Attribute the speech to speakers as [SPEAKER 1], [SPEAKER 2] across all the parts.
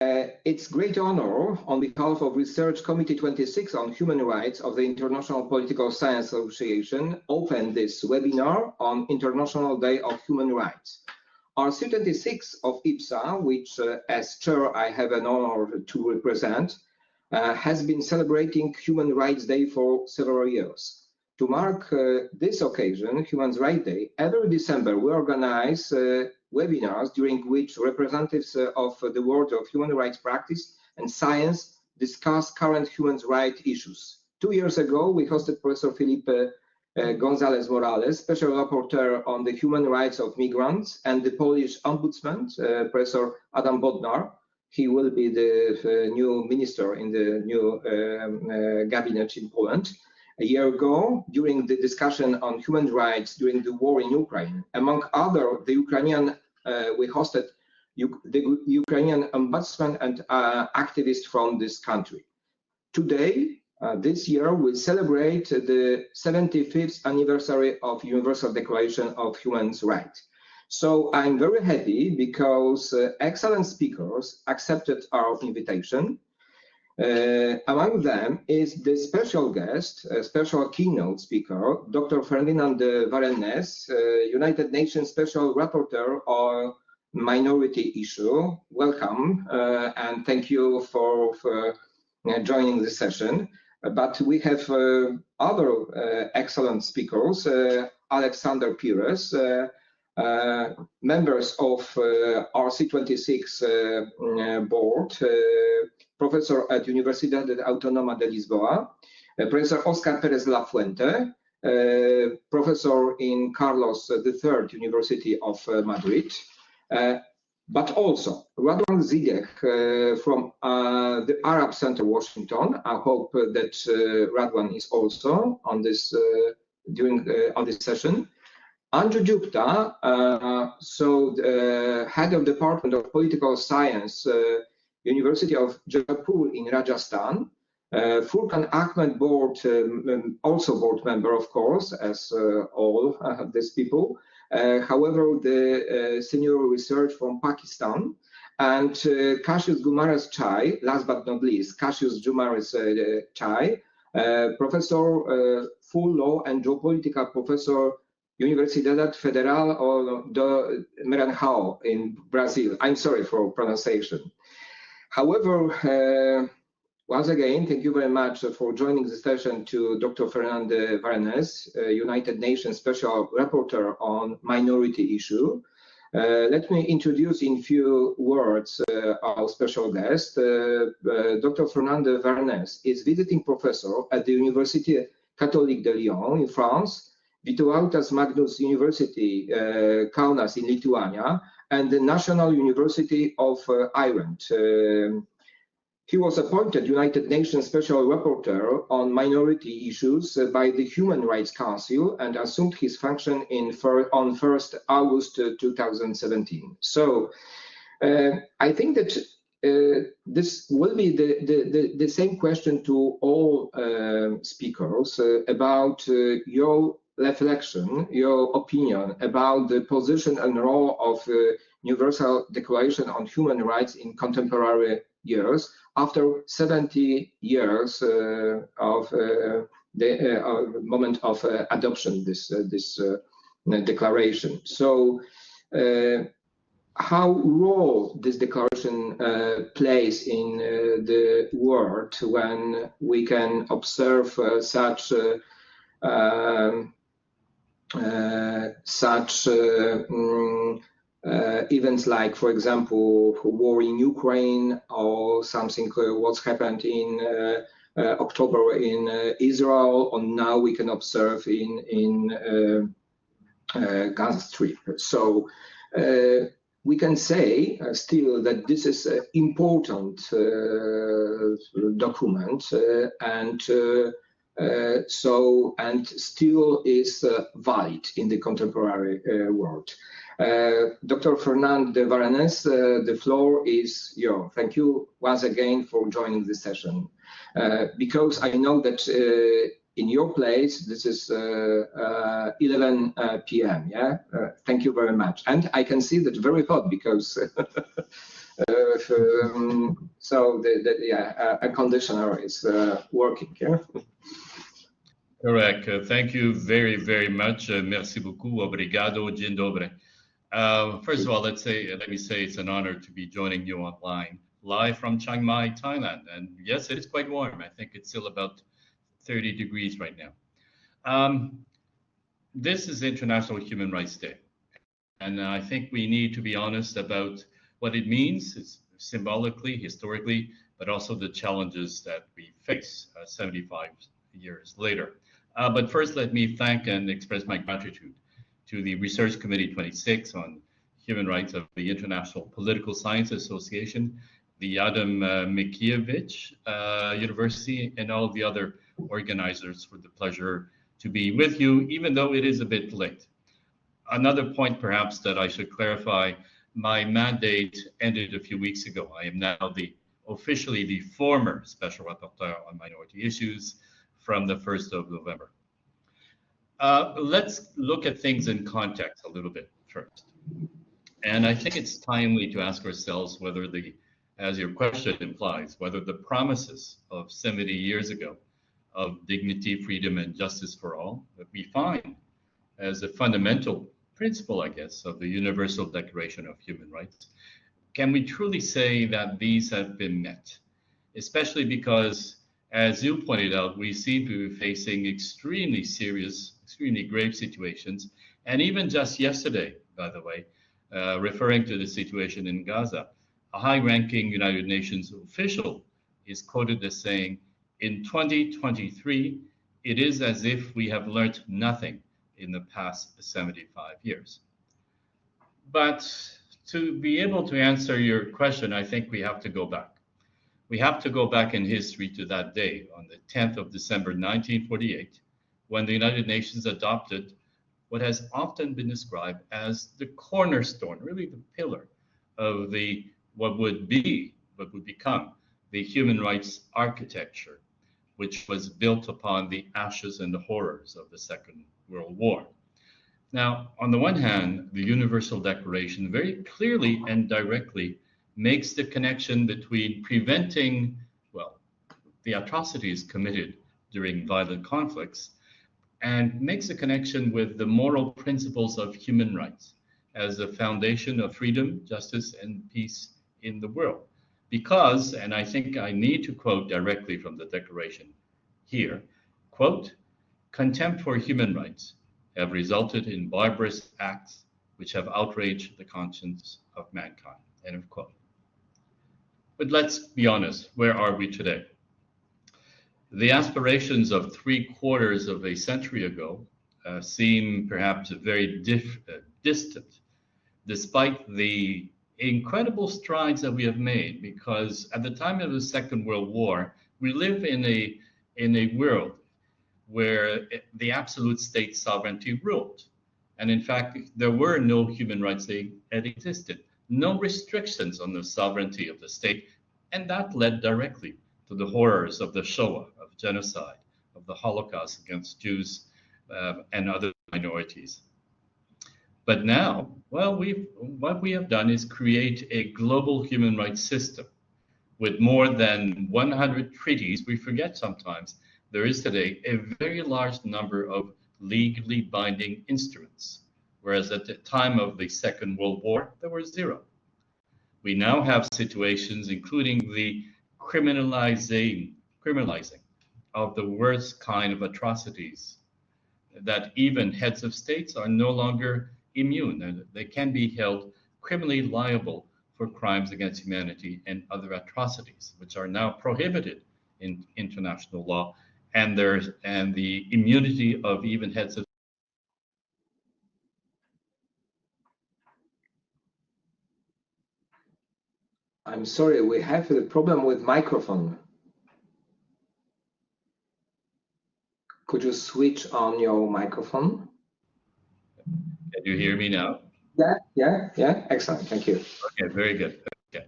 [SPEAKER 1] It's great honor on behalf of Research Committee 26 on Human Rights of the International Political Science Association open this webinar on International Day of Human Rights. RC26 of IPSA, which as chair I have an honor to represent, has been celebrating Human Rights Day for several years. To mark this occasion, Human Rights Day, every December we organize webinars during which representatives of the world of human rights practice and science discuss current human rights issues. 2 years ago, we hosted Professor Felipe González Morales, Special Rapporteur on the Human Rights of Migrants, and the Polish Ombudsman, Professor Adam Bodnar. He will be the new minister in the new cabinet in Poland. A year ago, during the discussion on human rights during the war in Ukraine, among other, the Ukrainian, we hosted the Ukrainian ombudsman and activists from this country. Today, this year, we celebrate the 75th anniversary of Universal Declaration of Human Rights. So I'm very happy because excellent speakers accepted our invitation. Among them is the special guest, a special keynote speaker, Dr. Fernand VARENNES, United Nations Special Rapporteur on Minority Issue. Welcome and thank you for joining the session. But we have other excellent speakers, Alexander Pires, members of RC26 board, professor at Universidade Autónoma de Lisboa, Professor Oscar Pérez La Fuente, professor in Carlos III University of Madrid, but also RADWAN ZIADEH from the Arab Center, Washington. I hope that RADWAN is also on this on this session. ANJU GUPTA, so the head of Department of Political Science, University of Jaipur in Rajasthan, FURQAN AHMED board, also board member, of course, as all these people. However, the senior research from Pakistan, and CASSIUS GUIMARAES Chai, last but not least, CASSIUS GUIMARAES Chai, professor, full law and geopolitical professor, Universidade Federal de Maranhão in Brazil. I'm sorry for pronunciation. However, once again, thank you very much for joining the session to Dr. Fernand VARENNES, United Nations Special Rapporteur on Minority Issue. Let me introduce in few words our special guest. Dr. Fernand VARENNES is visiting professor at the Université Catholique de Lyon in France, Vytautas Magnus University, Kaunas in Lithuania, and the National University of Ireland. He was appointed United Nations Special Rapporteur on Minority Issues by the Human Rights Council and assumed his function on 1st August 2017. So I think that this will be the same question to all speakers about your reflection, your opinion about the position and role of Universal Declaration on Human Rights in contemporary years after 70 years of the moment of adoption this declaration. So how role this declaration plays in the world when we can observe such events like, for example, war in Ukraine or something what's happened in October in Israel, or now we can observe in Gaza Strip. So we can say still that this is an important document and still is valid in the contemporary world. Dr. Fernand VARENNES, the floor is yours. Thank you once again for joining this session. Because I know that in your place, this is 11 p.m. Yeah, thank you very much. And I can see that very hot because So a conditioner is working. Yeah.
[SPEAKER 2] Correct. Thank you very, very much. Merci beaucoup. Obrigado. Dzień dobry. First of all, let me say it's an honor to be joining you online, live from Chiang Mai, Thailand. And yes, it is quite warm. I think it's still about 30 degrees right now. This is International Human Rights Day. And I think we need to be honest about what it means, it's symbolically, historically, but also the challenges that we face 75 years later. But first, let me thank and express my gratitude to the Research Committee 26 on Human Rights of the International Political Science Association, the Adam Mickiewicz University, and all the other organizers for the pleasure to be with you, even though it is a bit late. Another point, perhaps, that I should clarify, my mandate ended a few weeks ago. I am now officially the former Special Rapporteur on Minority Issues from the 1st of November. Let's look at things in context a little bit first. And I think it's timely to ask ourselves whether as your question implies, whether the promises of 70 years ago of dignity, freedom, and justice for all that we find as a fundamental principle, I guess, of the Universal Declaration of Human Rights, can we truly say that these have been met? Especially because, as you pointed out, we seem to be facing extremely serious, extremely grave situations. And even just yesterday, by the way, referring to the situation in Gaza, a high-ranking United Nations official is quoted as saying, in 2023, it is as if we have learned nothing in the past 75 years. But to be able to answer your question, I think we have to go back. We have to go back in history to that day, on the 10th of December, 1948, when the United Nations adopted what has often been described as the cornerstone, really the pillar of what would become the human rights architecture, which was built upon the ashes and the horrors of the Second World War. Now, on the one hand, the Universal Declaration very clearly and directly makes the connection between preventing, the atrocities committed during violent conflicts, and makes a connection with the moral principles of human rights as a foundation of freedom, justice, and peace in the world. Because, and I think I need to quote directly from the Declaration here, quote, contempt for human rights have resulted in barbarous acts which have outraged the conscience of mankind, end of quote. But let's be honest, where are we today? The aspirations of 3/4 of a century ago seem perhaps very distant, despite the incredible strides that we have made, because at the time of the Second World War, we live in a world where the absolute state sovereignty ruled. And in fact, there were no human rights that existed, no restrictions on the sovereignty of the state. And that led directly to the horrors of the Shoah, of genocide, of the Holocaust against Jews and other minorities. But now, what we have done is create a global human rights system with more than 100 treaties. We forget sometimes there is today a very large number of legally binding instruments, whereas at the time of the Second World War, there were 0. We now have situations including the criminalizing of the worst kind of atrocities, that even heads of states are no longer immune, and they can be held criminally liable for crimes against humanity and other atrocities, which are now prohibited in international law, and the immunity of even heads of.
[SPEAKER 1] I'm sorry, we have a problem with microphone. Could you switch on your microphone?
[SPEAKER 2] Can you hear me now?
[SPEAKER 1] Yeah. Excellent. Thank you.
[SPEAKER 2] Okay, very good. Okay.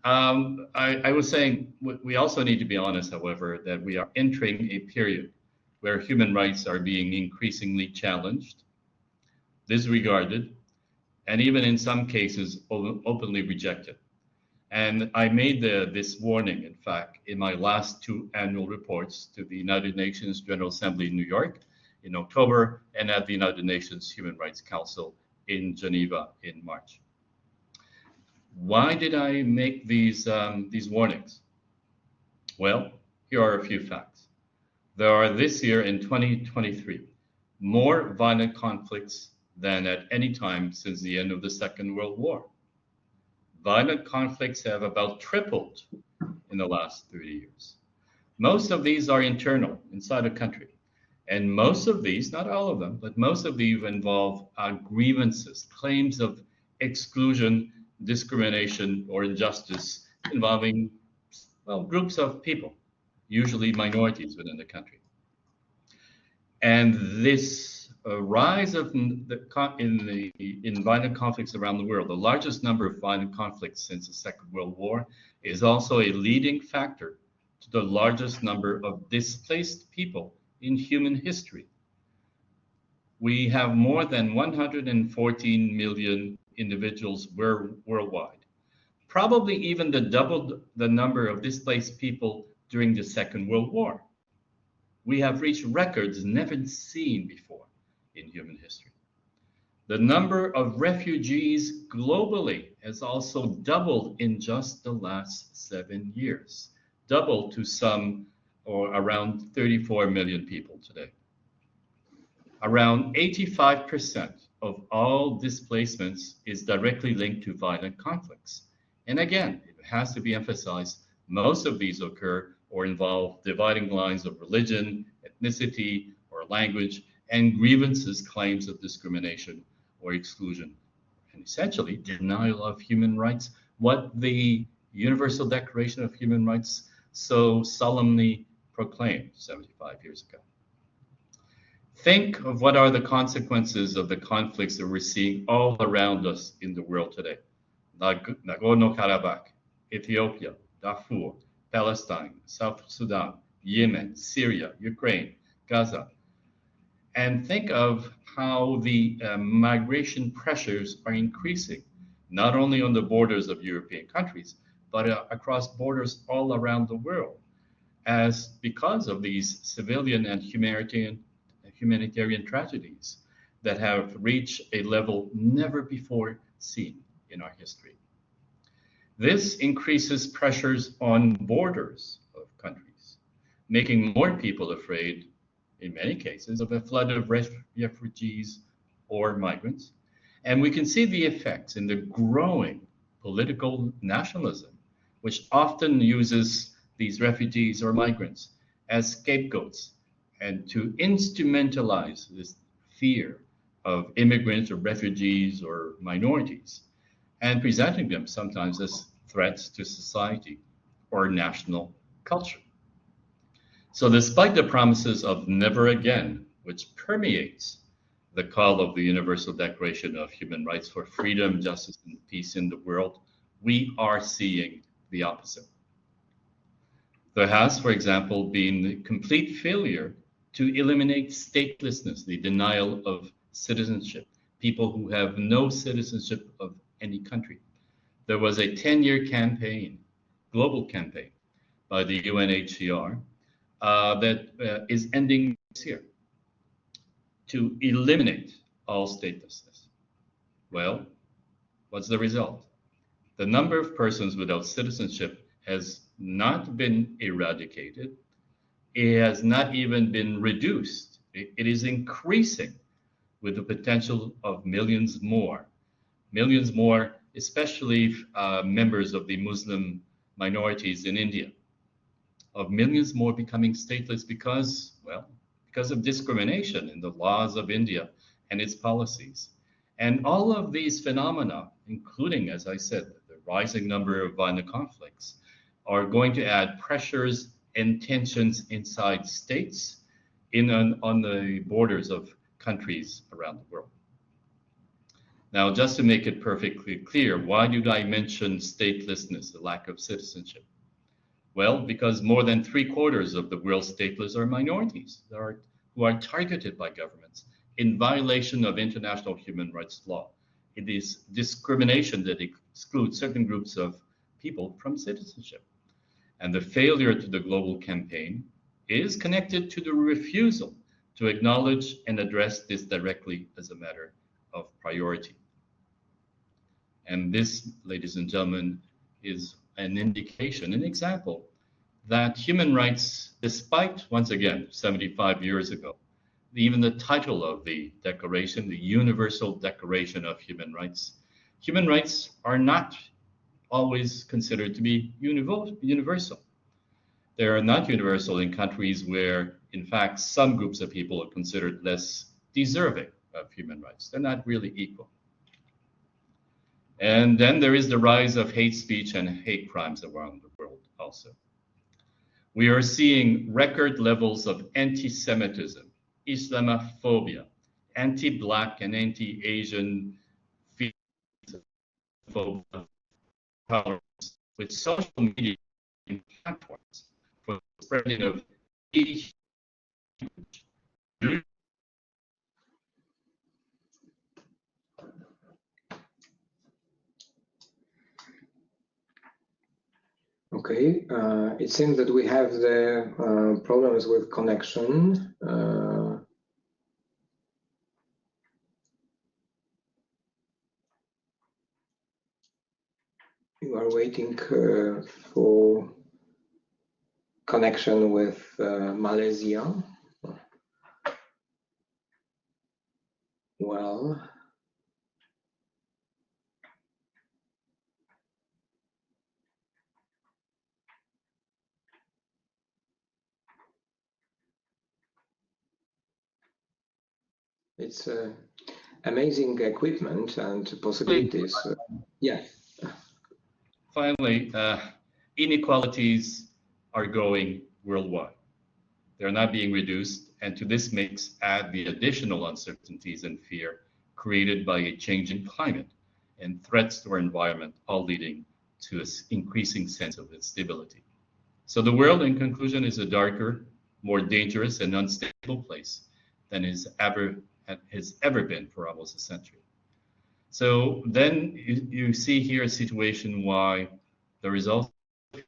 [SPEAKER 2] I was saying we also need to be honest, however, that we are entering a period where human rights are being increasingly challenged, disregarded, and even in some cases openly rejected. And I made this warning, in fact, in my last 2 annual reports to the United Nations General Assembly in New York in October and at the United Nations Human Rights Council in Geneva in March. Why did I make these warnings? Well, here are a few facts. There are this year in 2023 more violent conflicts than at any time since the end of the Second World War. Violent conflicts have about tripled in the last 30 years. Most of these are internal, inside a country. And most of these, not all of them, but most of these involve grievances, claims of exclusion, discrimination, or injustice involving, well, groups of people, usually minorities within the country. And this rise of in violent conflicts around the world, the largest number of violent conflicts since the Second World War, is also a leading factor to the largest number of displaced people in human history. We have more than 114 million individuals worldwide, probably even double the number of displaced people during the Second World War. We have reached records never seen before in human history. The number of refugees globally has also doubled in just the last 7 years, doubled to some or around 34 million people today. Around 85% of all displacements is directly linked to violent conflicts. And again, it has to be emphasized, most of these occur or involve dividing lines of religion, ethnicity, or language, and grievances, claims of discrimination or exclusion, and essentially denial of human rights, what the Universal Declaration of Human Rights so solemnly proclaimed 75 years ago. Think of what are the consequences of the conflicts that we're seeing all around us in the world today. Nagorno-Karabakh, Ethiopia, Darfur, Palestine, South Sudan, Yemen, Syria, Ukraine, Gaza. And think of how the migration pressures are increasing, not only on the borders of European countries, but across borders all around the world, as because of these civilian and humanitarian tragedies that have reached a level never before seen in our history. This increases pressures on borders of countries, making more people afraid, in many cases, of a flood of refugees or migrants. And we can see the effects in the growing political nationalism, which often uses these refugees or migrants as scapegoats and to instrumentalize this fear of immigrants or refugees or minorities, and presenting them sometimes as threats to society or national culture. So despite the promises of never again, which permeates the call of the Universal Declaration of Human Rights for freedom, justice, and peace in the world, we are seeing the opposite. There has, for example, been the complete failure to eliminate statelessness, the denial of citizenship, people who have no citizenship of any country. There was a 10-year campaign, global campaign by the UNHCR that is ending this year to eliminate all statelessness. Well, what's the result? The number of persons without citizenship has not been eradicated. It has not even been reduced. It is increasing with the potential of millions more, especially members of the Muslim minorities in India, of millions more becoming stateless because of discrimination in the laws of India and its policies. And all of these phenomena, including, as I said, the rising number of violent conflicts, are going to add pressures and tensions inside states on the borders of countries around the world. Now, just to make it perfectly clear, why did I mention statelessness, the lack of citizenship? Well, because more than 3/4 of the world's stateless are minorities who are targeted by governments in violation of international human rights law. It is discrimination that excludes certain groups of people from citizenship. And the failure to the global campaign is connected to the refusal to acknowledge and address this directly as a matter of priority. And this, ladies and gentlemen, is an indication, an example, that human rights, despite, once again, 75 years ago, even the title of the declaration, the Universal Declaration of Human Rights are not always considered to be universal. They are not universal in countries where, in fact, some groups of people are considered less deserving of human rights. They're not really equal. And then there is the rise of hate speech and hate crimes around the world also. We are seeing record levels of anti-Semitism, Islamophobia, anti-Black and anti-Asian tolerance with social media platforms for the spreading of hate.
[SPEAKER 1] Okay, it seems that we have the problems with connection. We are waiting for connection with Malaysia. Well, it's amazing equipment and possibilities. Yeah.
[SPEAKER 2] Finally, inequalities are growing worldwide. They're not being reduced, and to this add the additional uncertainties and fear created by a changing climate and threats to our environment, all leading to an increasing sense of instability. So the world, in conclusion, is a darker, more dangerous and unstable place than it has ever been for almost a century. So then you see here a situation why there is also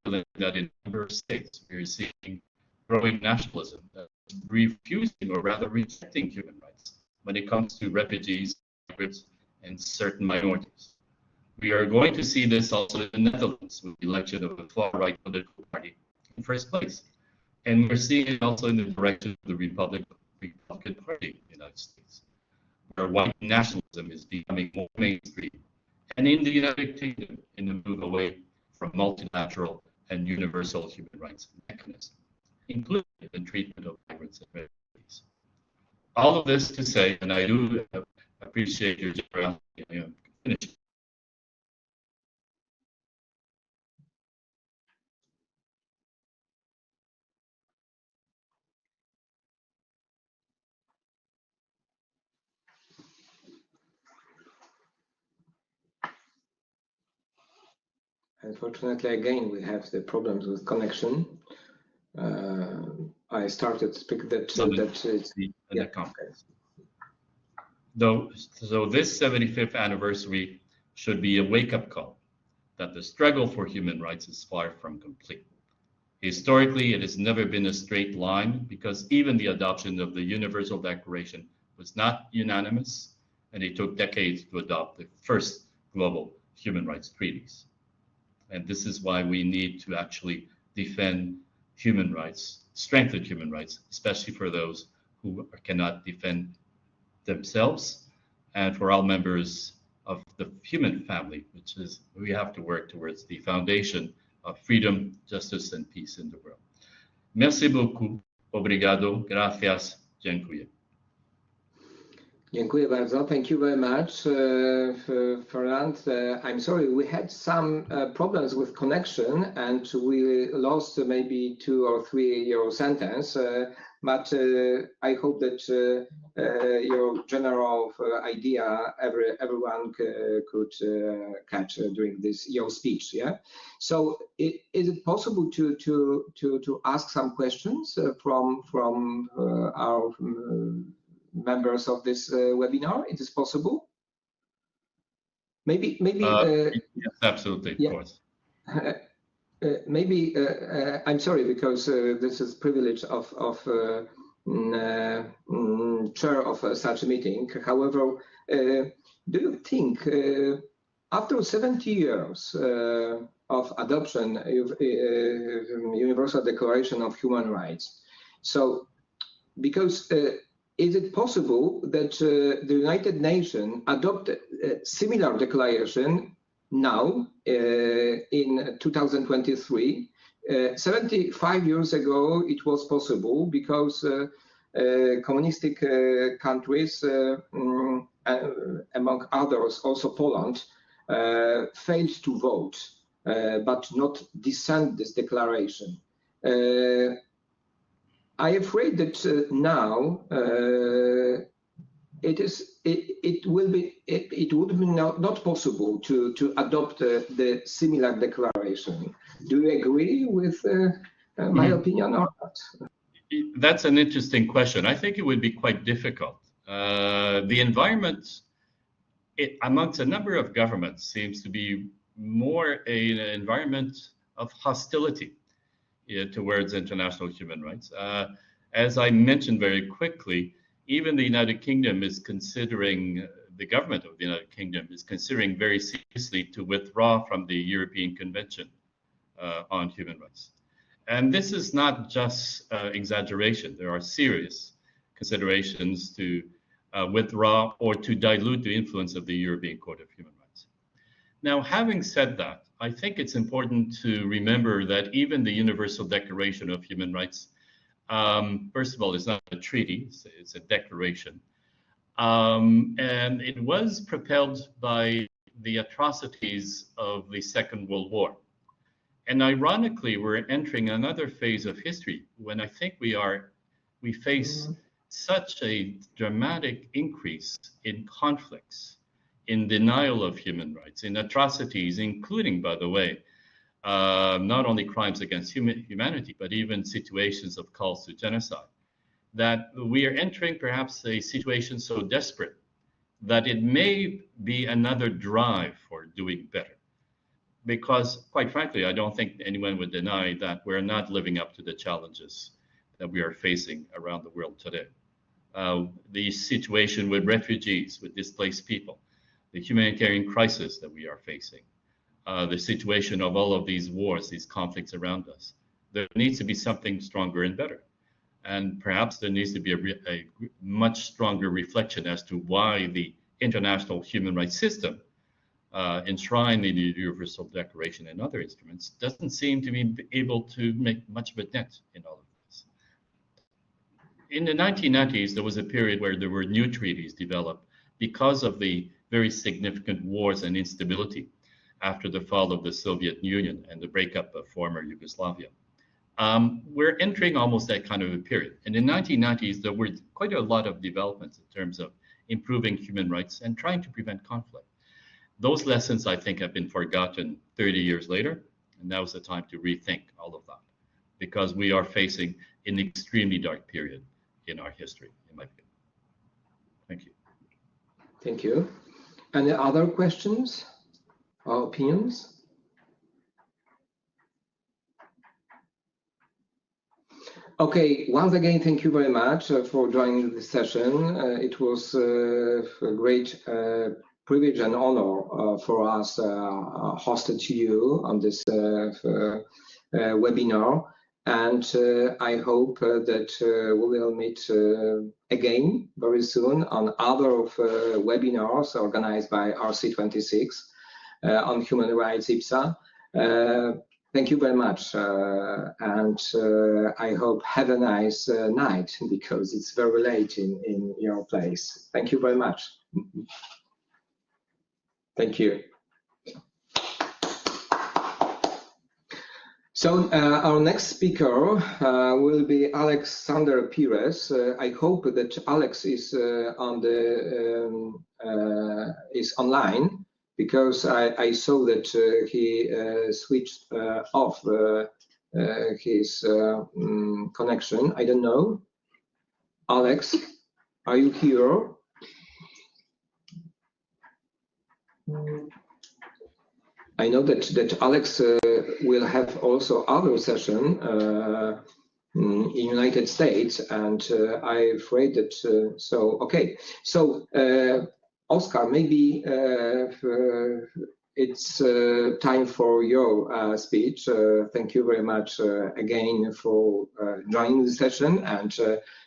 [SPEAKER 2] that in a number of states we're seeing growing nationalism, refusing or rather rejecting human rights when it comes to refugees, migrants, and certain minorities. We are going to see this also in the Netherlands with the election of a far-right political party in first place. And we're seeing it also in the direction of the Republican Party in the United States, where white nationalism is becoming more mainstream, and in the United Kingdom in the move away from multilateral and universal human rights mechanisms, including the treatment of migrants and refugees. All of this to say, and I do appreciate your generosity.
[SPEAKER 1] Unfortunately, again, we have the problems with connection. I started to speak that it's
[SPEAKER 2] the conference. So this 75th anniversary should be a wake-up call that the struggle for human rights is far from complete. Historically, it has never been a straight line because even the adoption of the Universal Declaration was not unanimous, and it took decades to adopt the first global human rights treaties. And this is why we need to actually defend human rights, strengthen human rights, especially for those who cannot defend themselves, and for all members of the human family, which is we have to work towards the foundation of freedom, justice, and peace in the world. Merci beaucoup. Obrigado. Gracias. Dziękuję.
[SPEAKER 1] Dziękuję bardzo. Thank you very much, Fernand. I'm sorry, we had some problems with connection and we lost maybe 2 or 3 your sentence, but I hope that your general idea everyone could catch during this your speech. Yeah. So is it possible to ask some questions from our members of this webinar? It is possible? Maybe
[SPEAKER 2] yes, absolutely,
[SPEAKER 1] yeah.
[SPEAKER 2] Of course.
[SPEAKER 1] Maybe I'm sorry, because this is privilege of chair of such a meeting. However, do you think after 70 years of adoption of Universal Declaration of Human Rights, so because is it possible that the United Nations adopted a similar declaration now in 2023? 75 years ago, it was possible because communistic countries, among others, also Poland, failed to vote, but not dissent this declaration. I'm afraid that now it would be not possible to adopt the similar declaration. Do you agree with my opinion or not?
[SPEAKER 2] That's an interesting question. I think it would be quite difficult. The environment amongst a number of governments seems to be more an environment of hostility towards international human rights. As I mentioned very quickly, even the United Kingdom is considering, the government of the United Kingdom is considering very seriously to withdraw from the European Convention on Human Rights. And this is not just exaggeration. There are serious considerations to withdraw or to dilute the influence of the European Court of Human Rights. Now, having said that, I think it's important to remember that even the Universal Declaration of Human Rights, first of all, it's not a treaty, it's a declaration. And it was propelled by the atrocities of the Second World War. And ironically, we're entering another phase of history when I think we face such a dramatic increase in conflicts, in denial of human rights, in atrocities, including, by the way, not only crimes against humanity, but even situations of calls to genocide, that we are entering perhaps a situation so desperate that it may be another drive for doing better. Because, quite frankly, I don't think anyone would deny that we're not living up to the challenges that we are facing around the world today. The situation with refugees, with displaced people, the humanitarian crisis that we are facing, the situation of all of these wars, these conflicts around us. There needs to be something stronger and better. And perhaps there needs to be a much stronger reflection as to why the international human rights system, enshrined in the Universal Declaration and other instruments, doesn't seem to be able to make much of a dent in all of this. In the 1990s, there was a period where there were new treaties developed because of the very significant wars and instability after the fall of the Soviet Union and the breakup of former Yugoslavia. We're entering almost that kind of a period. And in the 1990s, there were quite a lot of developments in terms of improving human rights and trying to prevent conflict. Those lessons, I think, have been forgotten 30 years later, and now's the time to rethink all of that, because we are facing an extremely dark period in our history, in my opinion. Thank you.
[SPEAKER 1] Thank you. Any other questions or opinions? Okay, once again, thank you very much for joining this session. It was a great privilege and honor for us hosted to you on this webinar. And I hope that we will meet again very soon on other webinars organized by RC26 on human rights IPSA. Thank you very much, and I hope have a nice night, because it's very late in your place. Thank you very much. Thank you. So our next speaker will be Alexander Pires. I hope that Alex is is online, because I saw that he switched off his connection. I don't know. Alex, are you here? I know that Alex will have also other session in United States, and I'm afraid that so okay. So Oscar, maybe it's time for your speech. Thank you very much again for joining the session and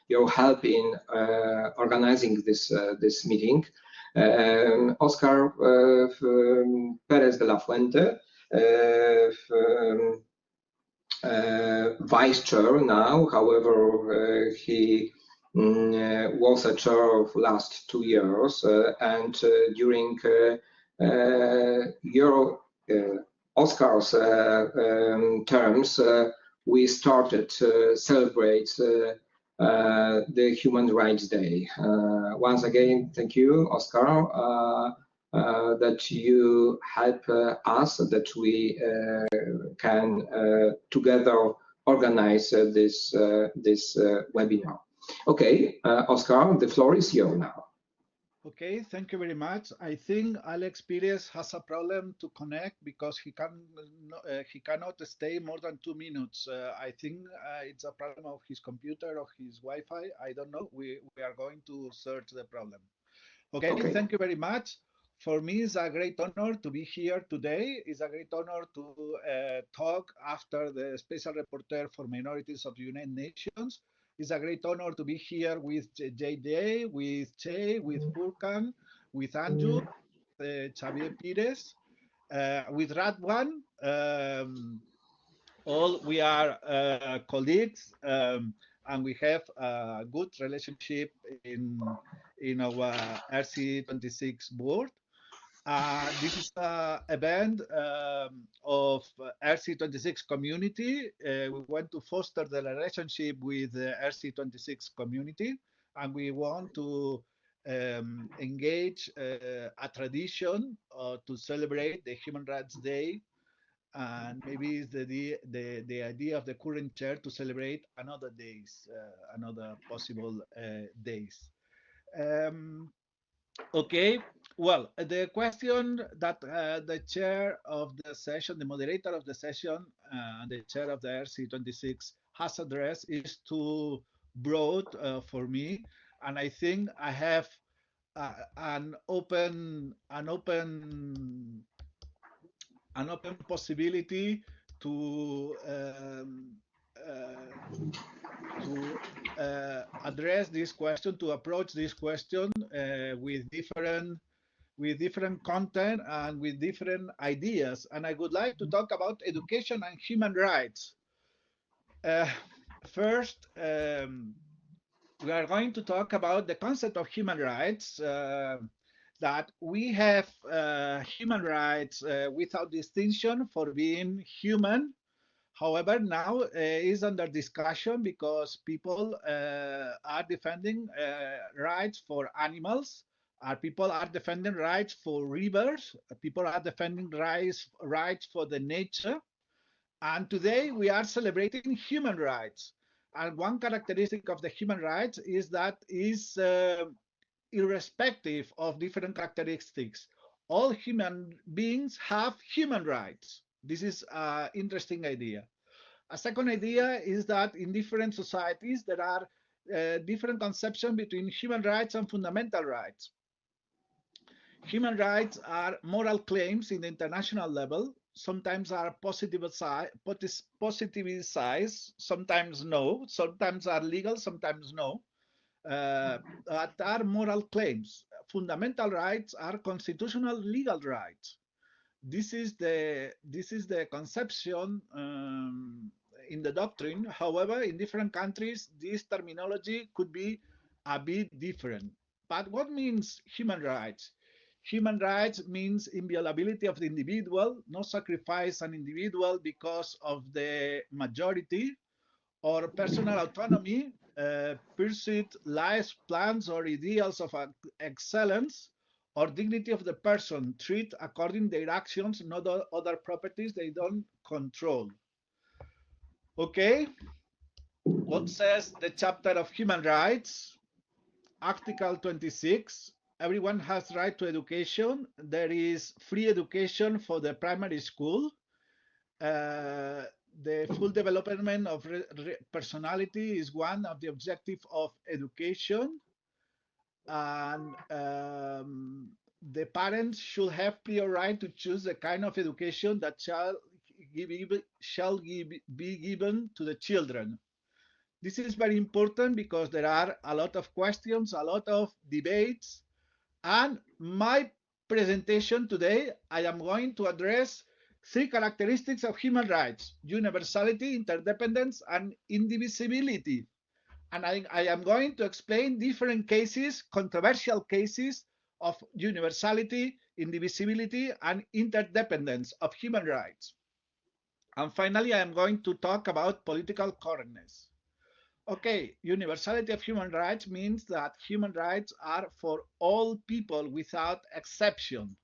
[SPEAKER 1] your help in organizing this meeting. Oscar Pérez de la Fuente, vice chair now. However, he was a chair of last 2 years, and during your Oscar's terms, we started to celebrate the Human Rights Day. Once again, thank you, Oscar, that you help us, that we can together organize this webinar. Okay, Oscar, the floor is yours now.
[SPEAKER 3] Okay, thank you very much. I think Alex Pires has a problem to connect because he cannot stay more than 2 minutes. I think it's a problem of his computer or his Wi-Fi. I don't know. We are going to search the problem. Okay, thank you very much. For me, it's a great honor to be here today. It's a great honor to talk after the Special Rapporteur for Minorities of the United Nations. It's a great honor to be here with ZIADEH, with Che, with FURQAN, with ANJU, Xavier Pires, with RADWAN. All we are colleagues, and we have a good relationship in our RC26 board. This is an event of RC26 community. We want to foster the relationship with the RC26 community, and we want to engage a tradition to celebrate the Human Rights Day, and maybe it's the idea of the current chair to celebrate another days, another possible days. Okay, well, the question that the chair of the session, the moderator of the session, and the chair of the RC26 has addressed is too broad for me, and I think I have an open possibility to address this question, to approach this question with different content and with different ideas. And I would like to talk about education and human rights. First, we are going to talk about the concept of human rights, that we have human rights without distinction for being human. However, now is under discussion because people are defending rights for animals, people are defending rights for rivers, people are defending rights for the nature. And today we are celebrating human rights. And one characteristic of the human rights is that is irrespective of different characteristics. All human beings have human rights. This is an interesting idea. A second idea is that in different societies, there are different conceptions between human rights and fundamental rights. Human rights are moral claims in the international level. Sometimes are positivized, sometimes no. Sometimes are legal, sometimes no. But are moral claims. Fundamental rights are constitutional legal rights. This is the conception in the doctrine. However, in different countries, this terminology could be a bit different. But what means human rights? Human rights means inviolability of the individual, no sacrifice an individual because of the majority, or personal autonomy, pursuit lives, plans, or ideals of excellence, or dignity of the person, treat according to their actions, not other properties they don't control. Okay, what says the chapter of human rights? Article 26, everyone has right to education. There is free education for the primary school. The full development of personality is one of the objectives of education. And the parents should have prior right to choose the kind of education that shall be given to the children. This is very important because there are a lot of questions, a lot of debates, and my presentation today, I am going to address 3 characteristics of human rights: universality, interdependence, and indivisibility. And I am going to explain different cases, controversial cases of universality, indivisibility, and interdependence of human rights. And finally, I am going to talk about political correctness. Okay, universality of human rights means that human rights are for all people without exception.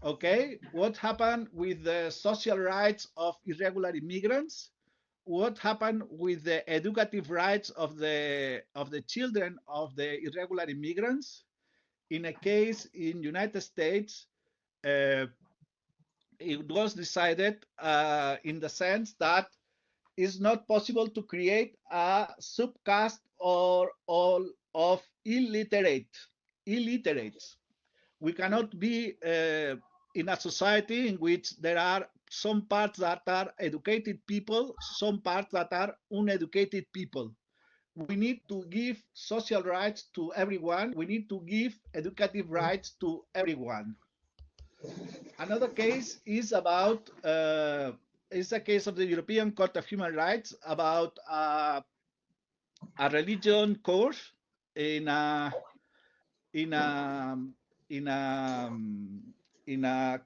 [SPEAKER 3] Okay, what happened with the social rights of irregular immigrants? What happened with the educative rights of the children of the irregular immigrants? In a case in United States, it was decided in the sense that it's not possible to create a subcaste or all of illiterates. We cannot be in a society in which there are some parts that are educated people, some parts that are uneducated people. We need to give social rights to everyone. We need to give educative rights to everyone. Another case is about is the case of the European Court of Human Rights about a religion course in a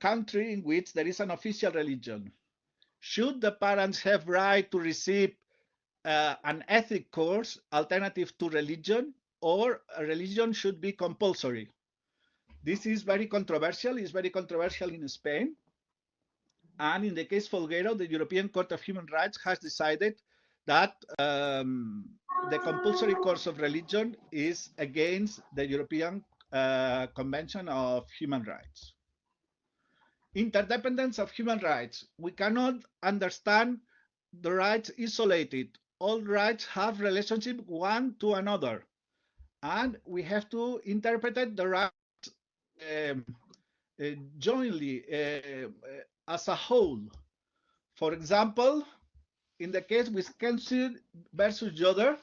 [SPEAKER 3] country in which there is an official religion. Should the parents have right to receive an ethic course alternative to religion, or a religion should be compulsory? This is very controversial. It's very controversial in Spain. And in the case Folguero, the European Court of Human Rights has decided that the compulsory course of religion is against the European Convention of Human Rights. Interdependence of human rights. We cannot understand the rights isolated. All rights have relationship one to another, and we have to interpret the rights jointly as a whole. For example, in the case Wisconsin versus Yoder,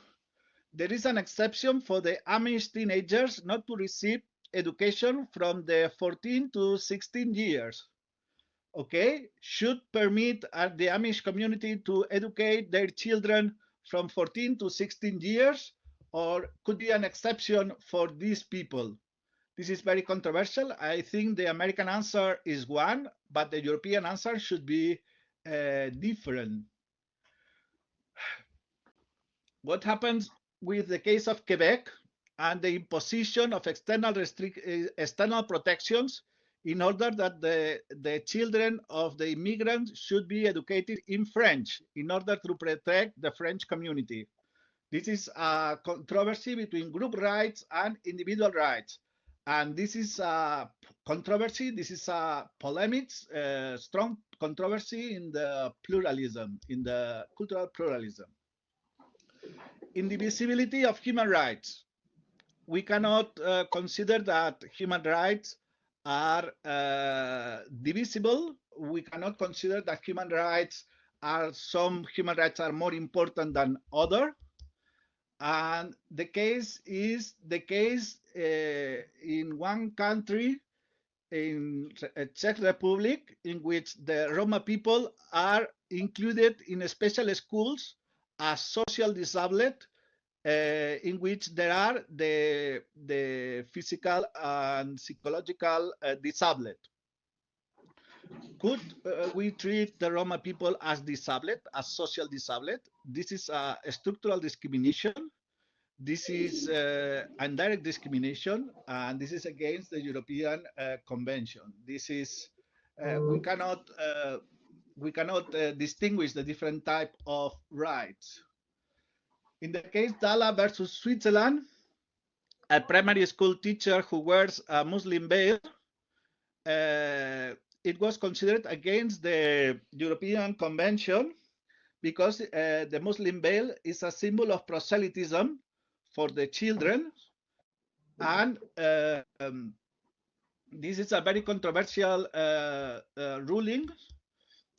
[SPEAKER 3] there is an exception for the Amish teenagers not to receive education from the 14 to 16 years. Okay, should permit the Amish community to educate their children from 14 to 16 years, or could be an exception for these people? This is very controversial. I think the American answer is one, but the European answer should be different. What happens with the case of Quebec and the imposition of external protections in order that the children of the immigrants should be educated in French in order to protect the French community? This is a controversy between group rights and individual rights. And this is a controversy, this is a polemics, strong controversy in the pluralism, in the cultural pluralism. Indivisibility of human rights. We cannot consider that human rights are divisible. We cannot consider that some human rights are more important than other. And the case is the case in one country, in Czech Republic, in which the Roma people are included in special schools as social disabled, in which there are the physical and psychological disabled. Could we treat the Roma people as disabled, as social disabled? This is a structural discrimination. This is indirect discrimination, and this is against the European Convention. This is we cannot distinguish the different type of rights. In the case Dalla versus Switzerland, a primary school teacher who wears a Muslim veil, it was considered against the European Convention because the Muslim veil is a symbol of proselytism for the children, and this is a very controversial ruling.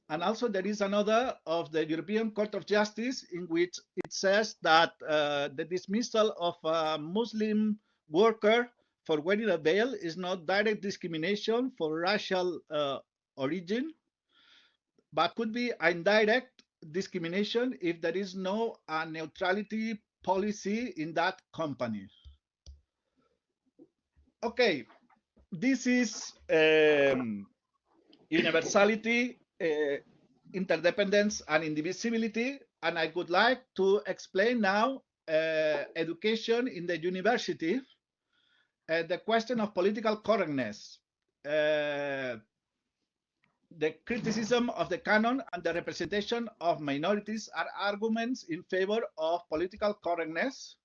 [SPEAKER 3] And also there is another of the European Court of Justice in which it says that the dismissal of a Muslim worker for wearing a veil is not direct discrimination for racial origin, but could be indirect discrimination if there is no neutrality policy in that company. Okay, this is universality, interdependence, and indivisibility, and I would like to explain now education in the university, the question of political correctness, the criticism of the canon and the representation of minorities are arguments in favor of political correctness.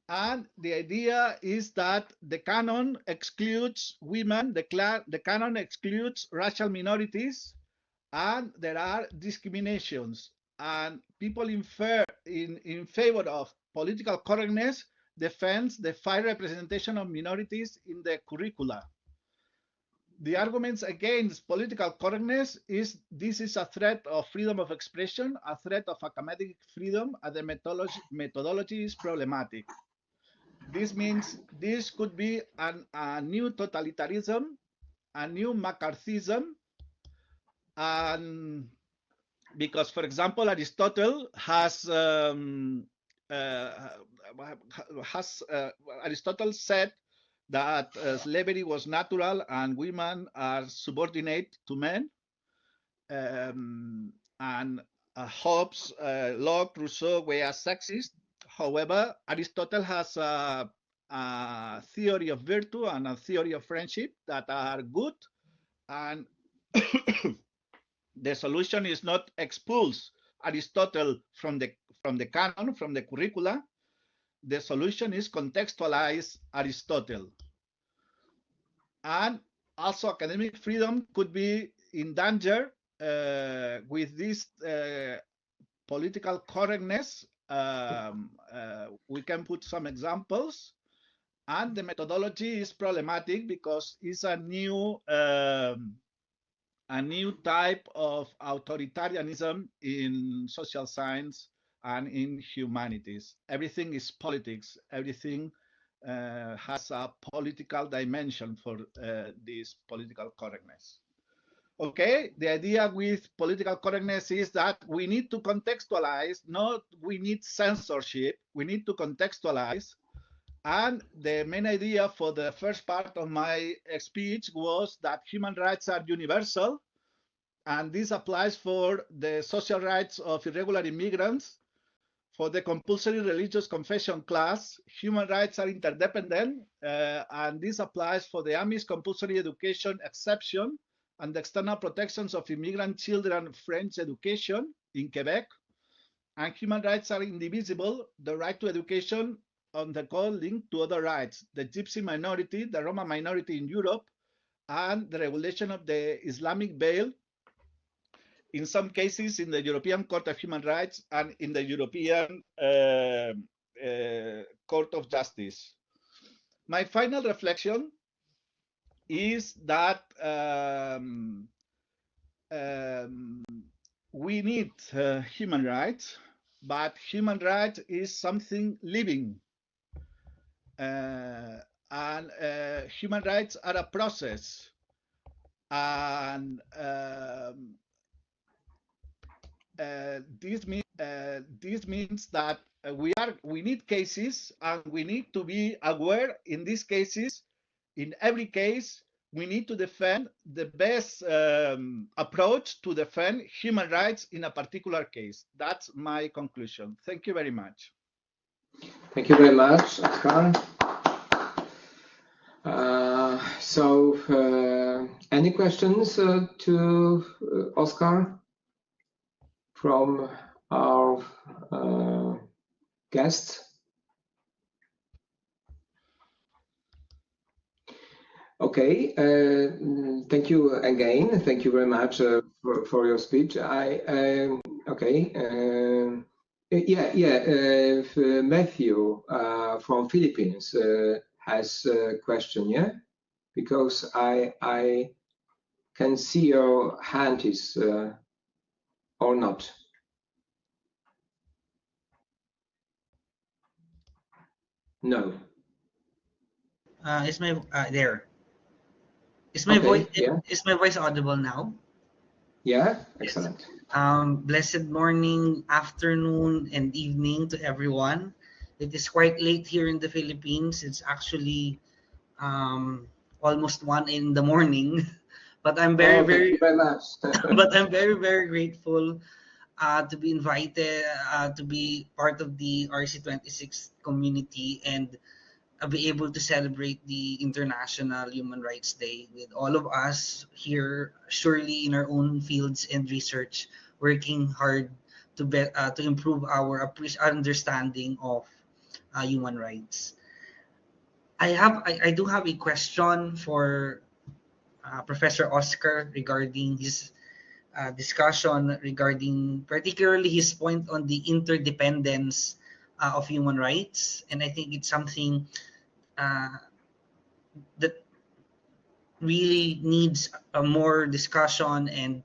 [SPEAKER 3] And the idea is that the canon excludes women, the canon excludes racial minorities, and there are discriminations. And people in favor of political correctness defends the fair representation of minorities in the curricula. The arguments against political correctness is this is a threat of freedom of expression, a threat of academic freedom, and the methodology is problematic. This means this could be a new totalitarianism, a new McCarthyism, and because, for example, Aristotle Aristotle said that slavery was natural and women are subordinate to men, and Hobbes, Locke, Rousseau were sexist. However, Aristotle has a theory of virtue and a theory of friendship that are good, and the solution is not expulse Aristotle from the canon, from the curricula. The solution is contextualize Aristotle. And also academic freedom could be in danger with this political correctness. We can put some examples, and the methodology is problematic because it's a new type of authoritarianism in social science and in humanities. Everything is politics. Everything has a political dimension for this political correctness. Okay, the idea with political correctness is that we need to contextualize, not we need censorship, we need to contextualize. And the main idea for the first part of my speech was that human rights are universal, and this applies for the social rights of irregular immigrants. For the compulsory religious confession class, human rights are interdependent, and this applies for the Amish compulsory education exception and the external protections of immigrant children French education in Quebec. And human rights are indivisible, the right to education on the call linked to other rights, the Gypsy minority, the Roma minority in Europe, and the regulation of the Islamic veil, in some cases in the European Court of Human Rights and in the European Court of Justice. My final reflection is that we need human rights, but human rights is something living. And human rights are a process. And this means that we need cases, and we need to be aware in these cases. In every case, we need to defend the best approach to defend human rights in a particular case. That's my conclusion. Thank you very much.
[SPEAKER 1] Thank you very much, Oscar. Any questions to Oscar from our guests? Okay, thank you again. Thank you very much for your speech. Matthew from Philippines has a question, yeah? Because I can see your hand is or not. No.
[SPEAKER 4] Is my there? Is my voice
[SPEAKER 1] yeah.
[SPEAKER 4] Is my voice audible now?
[SPEAKER 1] Yeah, excellent.
[SPEAKER 4] Blessed morning, afternoon, and evening to everyone. It is quite late here in the Philippines. It's actually almost 1 in the morning, but I'm very
[SPEAKER 1] thank you very much.
[SPEAKER 4] but I'm very grateful to be invited to be part of the RC26 community and be able to celebrate the International Human Rights Day with all of us here, surely in our own fields and research, working hard to improve our understanding of human rights. I do have a question for Professor Oscar regarding his discussion regarding particularly his point on the interdependence of human rights, and I think it's something that really needs a more discussion and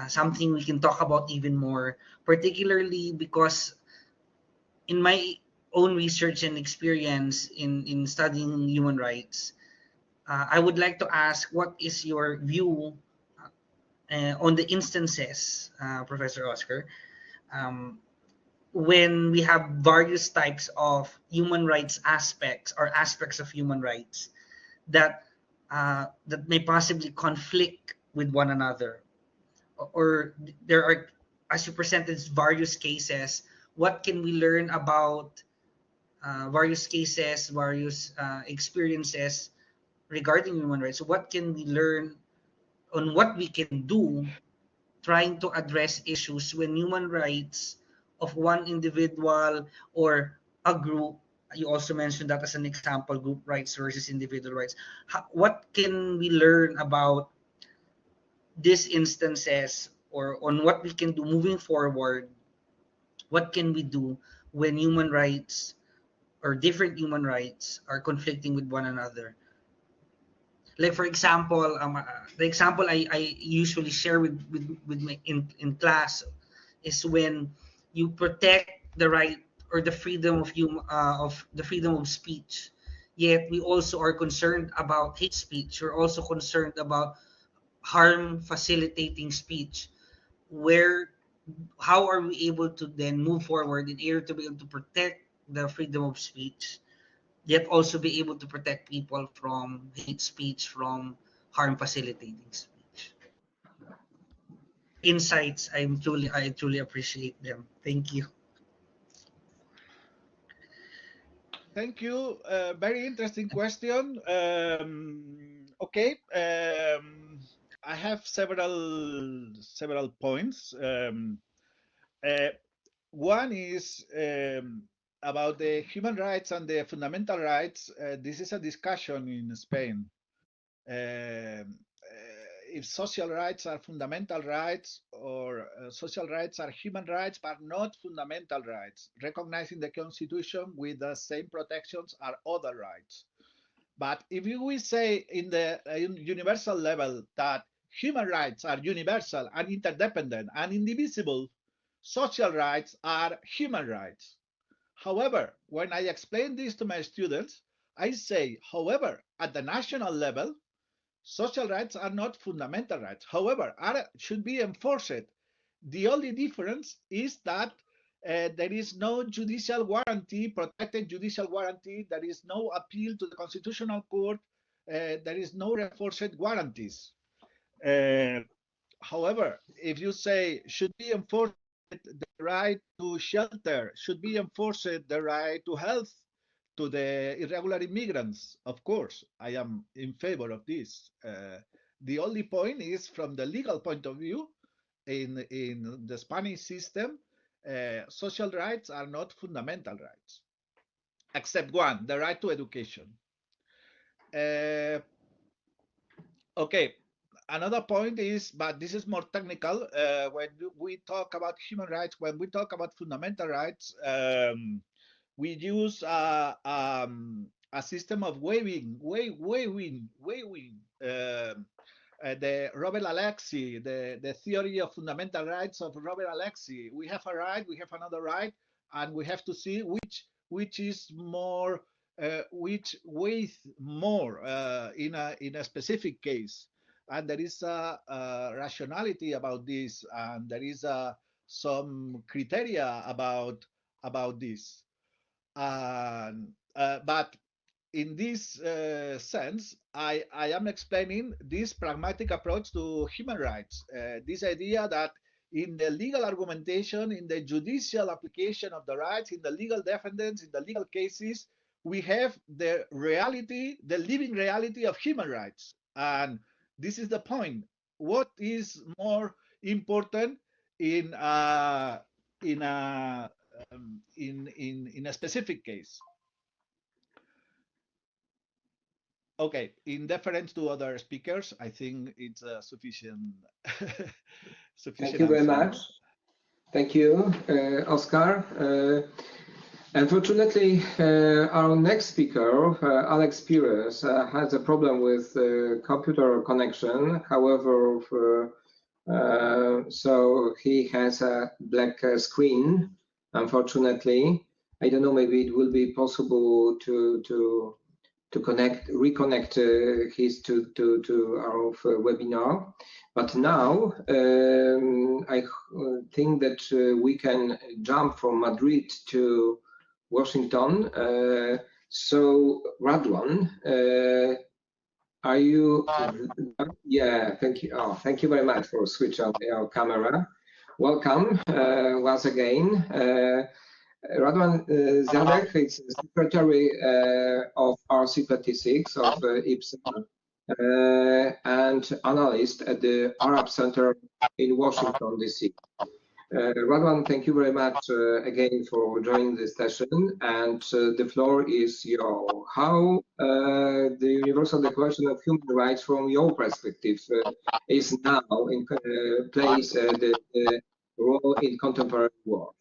[SPEAKER 4] something we can talk about even more, particularly because in my own research and experience in studying human rights, I would like to ask, what is your view on the instances, Professor Oscar, when we have various types of human rights aspects or aspects of human rights that that may possibly conflict with one another, or there are, as you presented various cases, what can we learn about various cases, various experiences regarding human rights? What can we learn on what we can do trying to address issues when human rights of one individual or a group, you also mentioned that as an example, group rights versus individual rights. What can we learn about these instances, or on what we can do moving forward? What can we do when human rights or different human rights are conflicting with one another? Like, for example, the example I usually share with my in class is when you protect the right or the freedom of speech, yet we also are concerned about hate speech. We're also concerned about harm facilitating speech. How are we able to then move forward in order to be able to protect the freedom of speech, yet also be able to protect people from hate speech, from harm facilitating speech? Insights, I truly appreciate them. Thank you.
[SPEAKER 3] Thank you. Very interesting question. Okay. I have several points. One is about the human rights and the fundamental rights. This is a discussion in Spain. If social rights are fundamental rights, or social rights are human rights but not fundamental rights, recognized in the Constitution with the same protections are other rights. But if we say in the universal level that human rights are universal and interdependent and indivisible, social rights are human rights. However, when I explain this to my students, I say, however, at the national level, social rights are not fundamental rights. However, should be enforced. The only difference is that there is no judicial guarantee, protected judicial guarantee. There is no appeal to the Constitutional Court. There is no reinforced guarantees. However, if you say should be enforced the right to shelter, should be enforced the right to health, to the irregular immigrants, of course, I am in favor of this. The only point is from the legal point of view, in the Spanish system, social rights are not fundamental rights, except one, the right to education. Okay. Another point is, but this is more technical, when we talk about human rights, when we talk about fundamental rights, we use a system of weighing. The Robert Alexi, the theory of fundamental rights of Robert Alexi. We have a right, we have another right, and we have to see which is more, which weighs more in a specific case. And there is a rationality about this, and there is some criteria about this. But in this sense, I am explaining this pragmatic approach to human rights. This idea that in the legal argumentation, in the judicial application of the rights, in the legal defendants, in the legal cases, we have the reality, the living reality of human rights. And this is the point. What is more important in a specific case? Okay, in deference to other speakers, I think it's sufficient.
[SPEAKER 1] Thank you very much. Thank you, Oscar. Unfortunately, our next speaker, Alex Pires, has a problem with computer connection. However, so he has a black screen, unfortunately. I don't know, maybe it will be possible to reconnect his to our webinar. But now I think that we can jump from Madrid to Washington. So Radwan, are you? Yeah, thank you. Oh, thank you very much for switching on your camera. Welcome once again. Radwan ZIADEH is Secretary of RC26 of IPSA and Analyst at the Arab Center in Washington, D.C. Radwan, thank you very much again for joining this session, and the floor is yours. How the Universal Declaration of Human Rights, from your perspective, is now in place the role in contemporary world?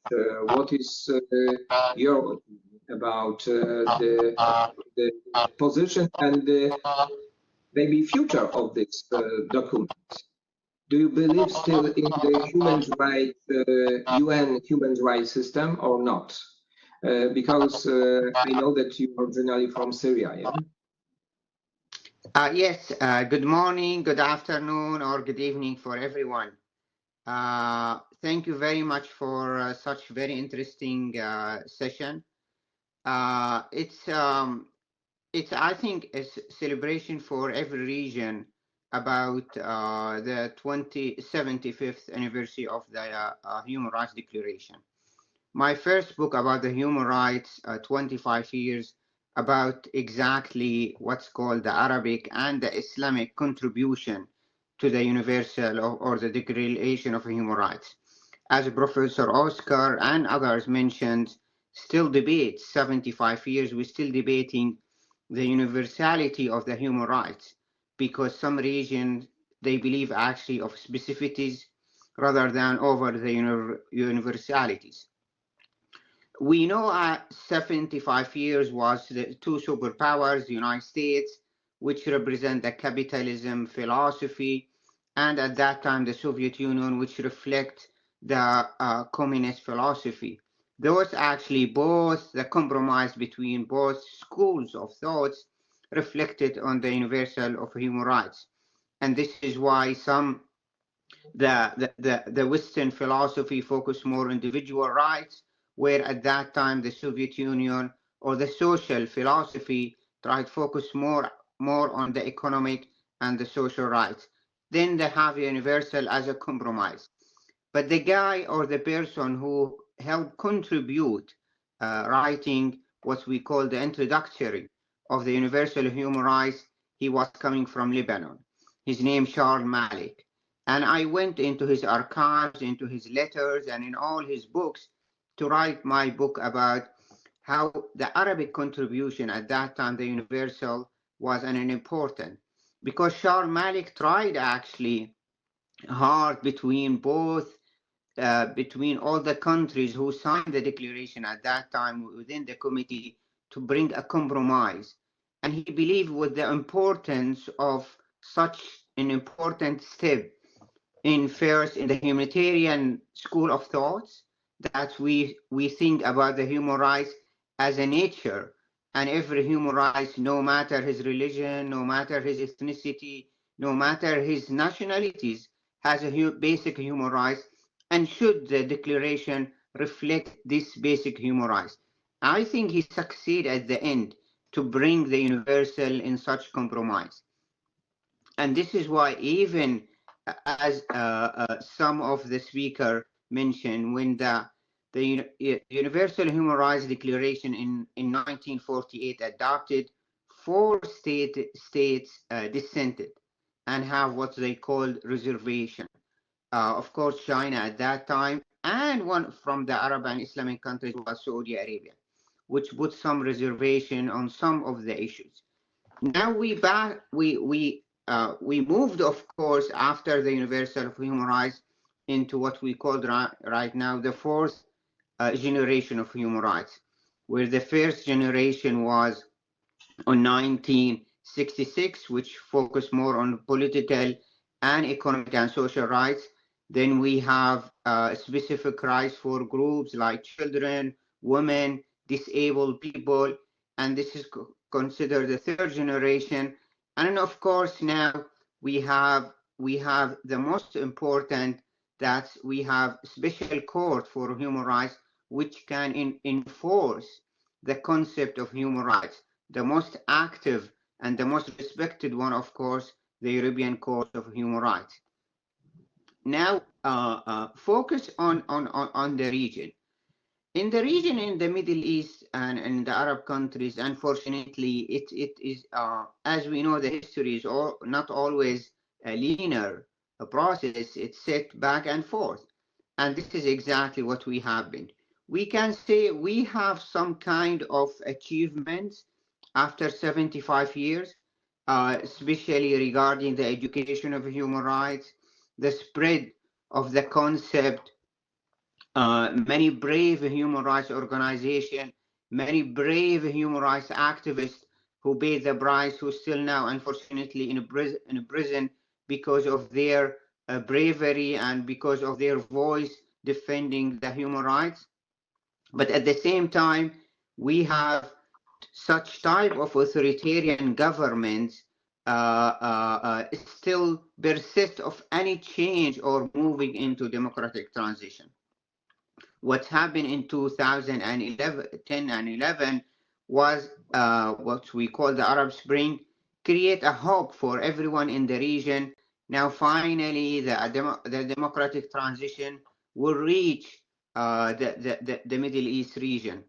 [SPEAKER 1] What is your opinion about the position and the maybe future of this document? Do you believe still in the human rights, UN human rights system or not? Because I know that you are originally from Syria, yeah?
[SPEAKER 5] Yes, good morning, good afternoon, or good evening for everyone. Thank you very much for such very interesting session. It's I think a celebration for every region about the 75th anniversary of the Human Rights Declaration. My first book about the human rights, 25 years, about exactly what's called the Arabic and the Islamic contribution to the universal or the Declaration of Human Rights. As Professor Oscar and others mentioned, still debates, 75 years, we're still debating the universality of the human rights, because some regions, they believe actually of specificities rather than over the universalities. We know 75 years was the two superpowers, the United States, which represent the capitalism philosophy, and at that time the Soviet Union, which reflect the communist philosophy. Those actually both, the compromise between both schools of thoughts reflected on the universal of human rights. And this is why the Western philosophy focused more on individual rights, where at that time the Soviet Union or the social philosophy tried to focus more on the economic and the social rights. Then they have universal as a compromise. But the guy or the person who helped contribute writing what we call the introductory of the universal human rights, he was coming from Lebanon. His name Charles Malik. And I went into his archives, into his letters, and in all his books to write my book about how the Arabic contribution at that time, the universal, was an important. because Charles Malik tried actually hard between between all the countries who signed the declaration at that time within the committee to bring a compromise. And he believed with the importance of such an important step in the humanitarian school of thoughts, that we think about the human rights as a nature, and every human rights, no matter his religion, no matter his ethnicity, no matter his nationalities, has a basic human rights, and should the declaration reflect this basic human rights. I think he succeeded at the end to bring the universal in such compromise. And this is why, even as some of the speaker mentioned, when the Universal Human Rights Declaration in 1948 adopted, 4 states dissented and have what they called reservation. Of course, China at that time, and one from the Arab and Islamic countries was Saudi Arabia, which put some reservation on some of the issues. Now we moved, of course, after the Universal Human Rights into what we call right now the 4th generation of human rights, where the first generation was on 1966, which focused more on political and economic and social rights. Then we have specific rights for groups like children, women, disabled people, and this is considered the 3rd generation. And then, of course, now we have the most important, that we have special court for human rights, which can enforce the concept of human rights. The most active and the most respected one, of course, the European Court of Human Rights. Now, focus on the region. In the region, in the Middle East and in the Arab countries, unfortunately, it is, as we know, the history is not always a linear process. It's set back and forth. And this is exactly what we have been. We can say we have some kind of achievements after 75 years, especially regarding the education of human rights, the spread of the concept, many brave human rights organizations, many brave human rights activists who paid the price, who still now, unfortunately, in prison because of their bravery and because of their voice defending the human rights. But at the same time, we have such type of authoritarian governments still persist of any change or moving into democratic transition. What happened in 2010 and 11 was what we call the Arab Spring, create a hope for everyone in the region. Now, finally, the democratic transition will reach the Middle East region.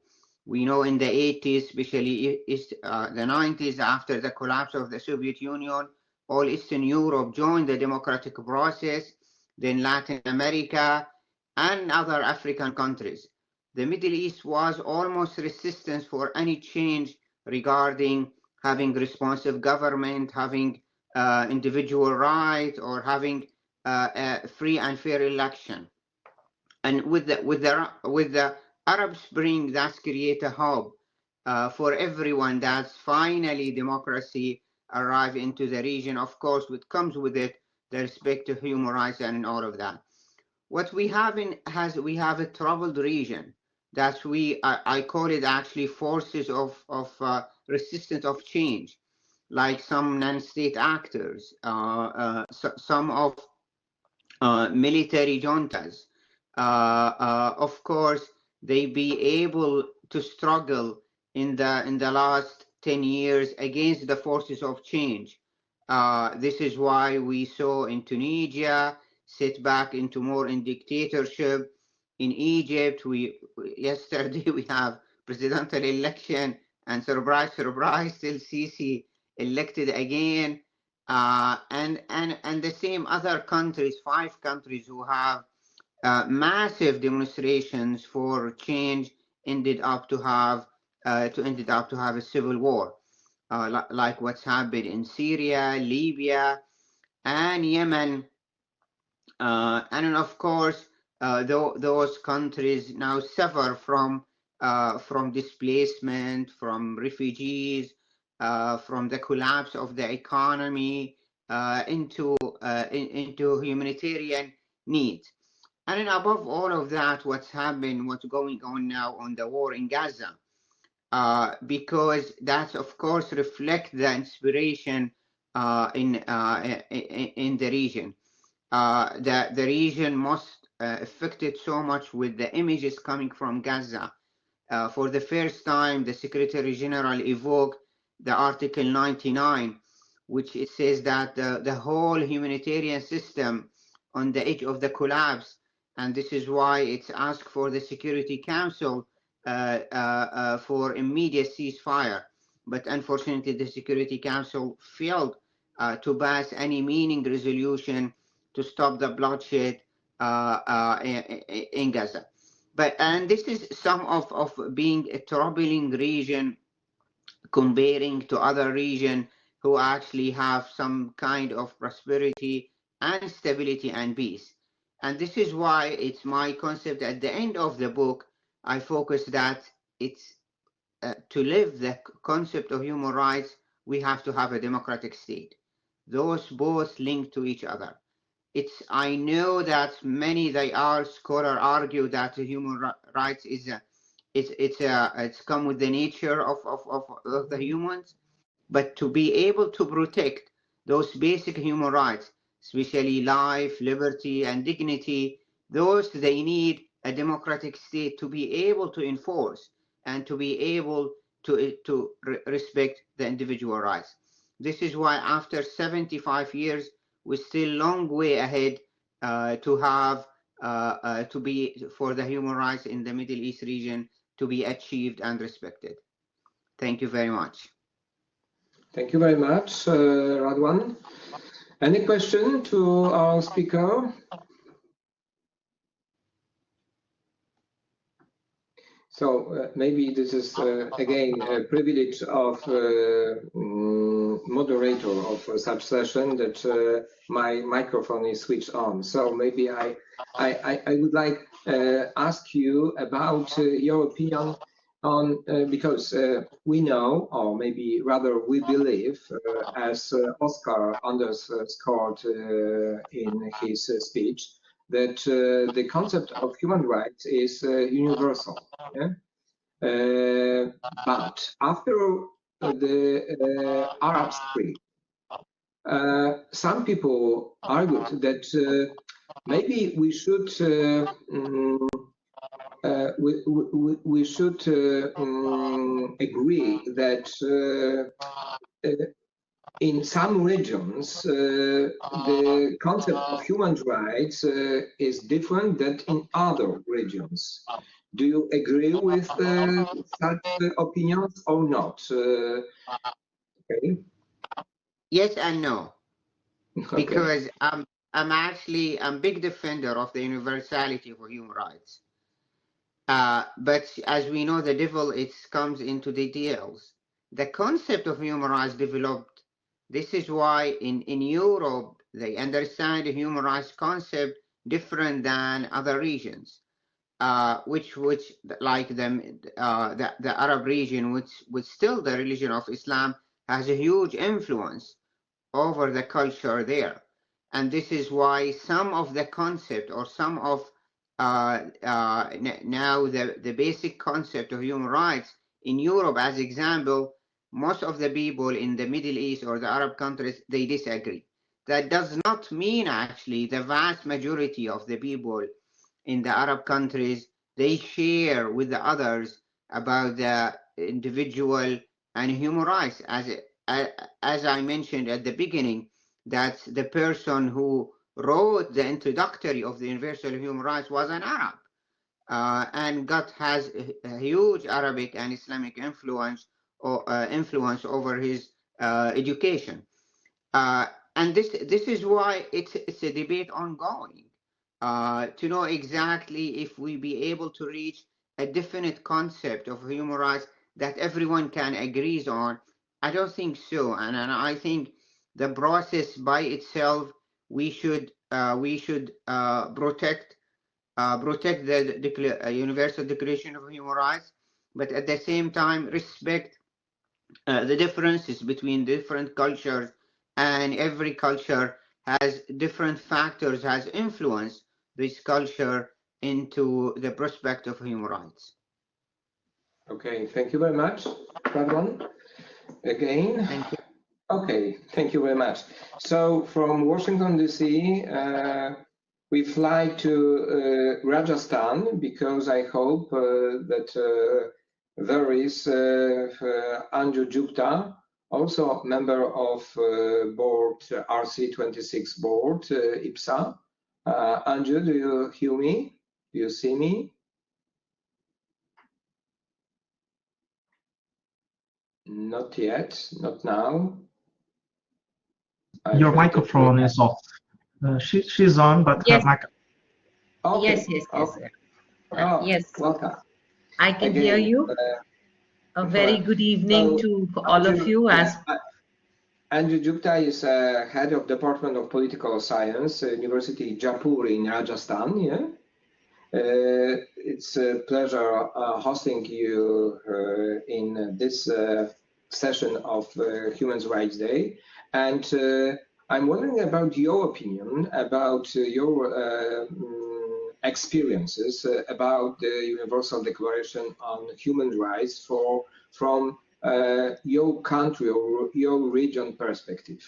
[SPEAKER 5] We know in the 80s, especially the 90s, after the collapse of the Soviet Union, all Eastern Europe joined the democratic process, then Latin America and other African countries. The Middle East was almost resistant for any change regarding having responsive government, having individual rights, or having a free and fair election. And with the Arab Spring, that's create a hope for everyone that finally democracy arrive into the region. Of course, what comes with it, the respect to human rights and all of that. What we have we have a troubled region that I call it actually forces of resistance of change, like some non-state actors, some of military juntas. Of course, they be able to struggle in the last 10 years against the forces of change. This is why we saw in Tunisia sit back into more in dictatorship. In Egypt, yesterday we have presidential election, and surprise, surprise, still Sisi elected again. And the same other countries, 5 countries who have massive demonstrations for change ended up to have a civil war. like what's happened in Syria, Libya, and Yemen. And then of course, those countries now suffer from displacement, from refugees, from the collapse of the economy, into humanitarian needs. And then above all of that, what's going on now on the war in Gaza, because that of course reflect the inspiration in the region. The region most affected so much with the images coming from Gaza. For the first time, the Secretary General evoked the Article 99, which it says that the whole humanitarian system on the edge of the collapse, and this is why it's asked for the Security Council for immediate ceasefire. But unfortunately, the Security Council failed to pass any meaningful resolution to stop the bloodshed in Gaza. And this is some of being a troubling region comparing to other regions who actually have some kind of prosperity and stability and peace. And this is why it's my concept at the end of the book. I focus that it's to live the concept of human rights, we have to have a democratic state. Those both link to each other. I know that many scholars argue that human rights it's come with the nature of the humans, but to be able to protect those basic human rights, especially life, liberty, and dignity, they need a democratic state to be able to enforce and to be able to respect the individual rights. This is why after 75 years, we're still a long way ahead for the human rights in the Middle East region to be achieved and respected. Thank you very much.
[SPEAKER 1] Thank you very much, Radwan. Any question to our speaker? So maybe this is again a privilege of moderator of such session that my microphone is switched on. So maybe I would like ask you about your opinion on because we know, or maybe rather we believe, as Oscar underscored in his speech, that the concept of human rights is universal. Yeah? But after the Arab Spring, some people argued that maybe we should agree that in some regions, the concept of human rights is different than in other regions. Do you agree with such opinions or not? Okay.
[SPEAKER 5] Yes and no,
[SPEAKER 1] Okay.
[SPEAKER 5] because I'm actually a big defender of the universality for human rights. But as we know, the devil comes into the details. The concept of human rights developed. This is why in Europe they understand the human rights concept different than other regions, which like the Arab region, which still the religion of Islam has a huge influence over the culture there, and this is why some of the concept or some of now the basic concept of human rights in Europe, as example, most of the people in the Middle East or the Arab countries, they disagree. That does not mean actually the vast majority of the people in the Arab countries, they share with the others about the individual and human rights. As I mentioned at the beginning, that the person who wrote the introductory of the Universal Human Rights was an Arab, and has a huge Arabic and Islamic influence over his education. And this is why it's a debate ongoing to know exactly if we be able to reach a definite concept of human rights that everyone can agree on, I don't think so, and I think the process by itself, we should protect the Universal Declaration of Human Rights, but at the same time respect the differences between different cultures, and every culture has different factors, has influenced this culture into the prospect of human rights.
[SPEAKER 1] Okay, thank you very much, Radwan. Again.
[SPEAKER 5] Thank you.
[SPEAKER 1] Okay, thank you very much. So from Washington, D.C., we fly to Rajasthan because I hope that there is ANJU GUPTA, also member of board RC26 board, IPSA. ANJU, do you hear me? Do you see me? Not yet, not now.
[SPEAKER 6] Your microphone is off. She's on, but
[SPEAKER 7] yes.
[SPEAKER 6] her mic.
[SPEAKER 1] Okay.
[SPEAKER 7] Yes.
[SPEAKER 1] Okay. Yes. Welcome.
[SPEAKER 7] I can hear you. A very good evening to all of you.
[SPEAKER 1] ANJU GUPTA is head of Department of Political Science, University Jaipur in Rajasthan. Yeah. It's a pleasure hosting you in this session of Human Rights Day. And I'm wondering about your opinion, about your experiences about the Universal Declaration on Human Rights from your country or your region perspective.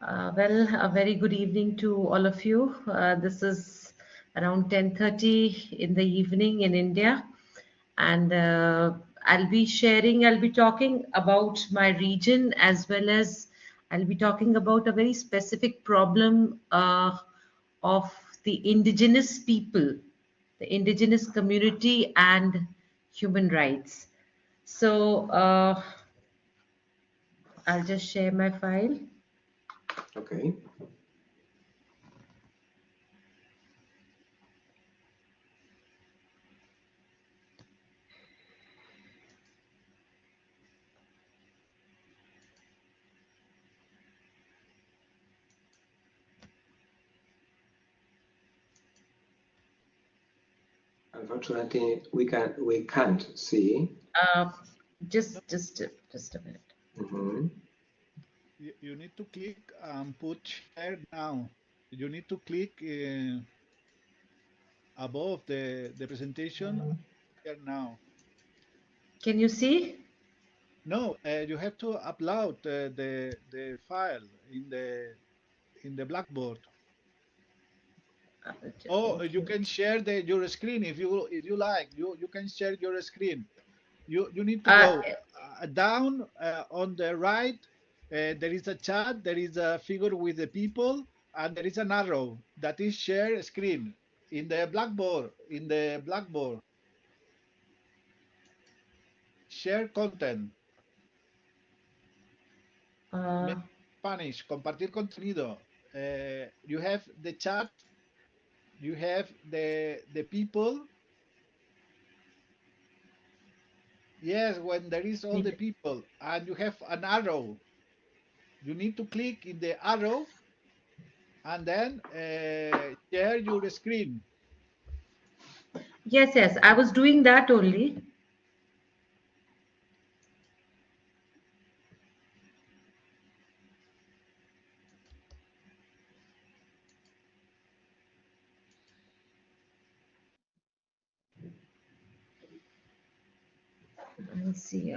[SPEAKER 7] Well, a very good evening to all of you. This is around 10:30 in the evening in India, and I'll be talking about my region, as well as I'll be talking about a very specific problem of the indigenous people, the indigenous community, and human rights. So I'll just share my file.
[SPEAKER 1] Okay. Unfortunately, we can't see.
[SPEAKER 7] Just a minute.
[SPEAKER 1] Mm-hmm.
[SPEAKER 3] You need to click put share now. You need to click above the presentation here now.
[SPEAKER 7] Can you see?
[SPEAKER 3] No, you have to upload the file in the Blackboard. Oh, you can share your screen if you like. You can share your screen. You need to go down on the right. There is a chat. There is a figure with the people, and there is an arrow that is share screen in the Blackboard. In the Blackboard, share content. Spanish, compartir contenido. You have the chat. You have the people. Yes, when there is all the people, and you have an arrow, you need to click in the arrow and then share your screen.
[SPEAKER 7] Yes, I was doing that only. Let's see.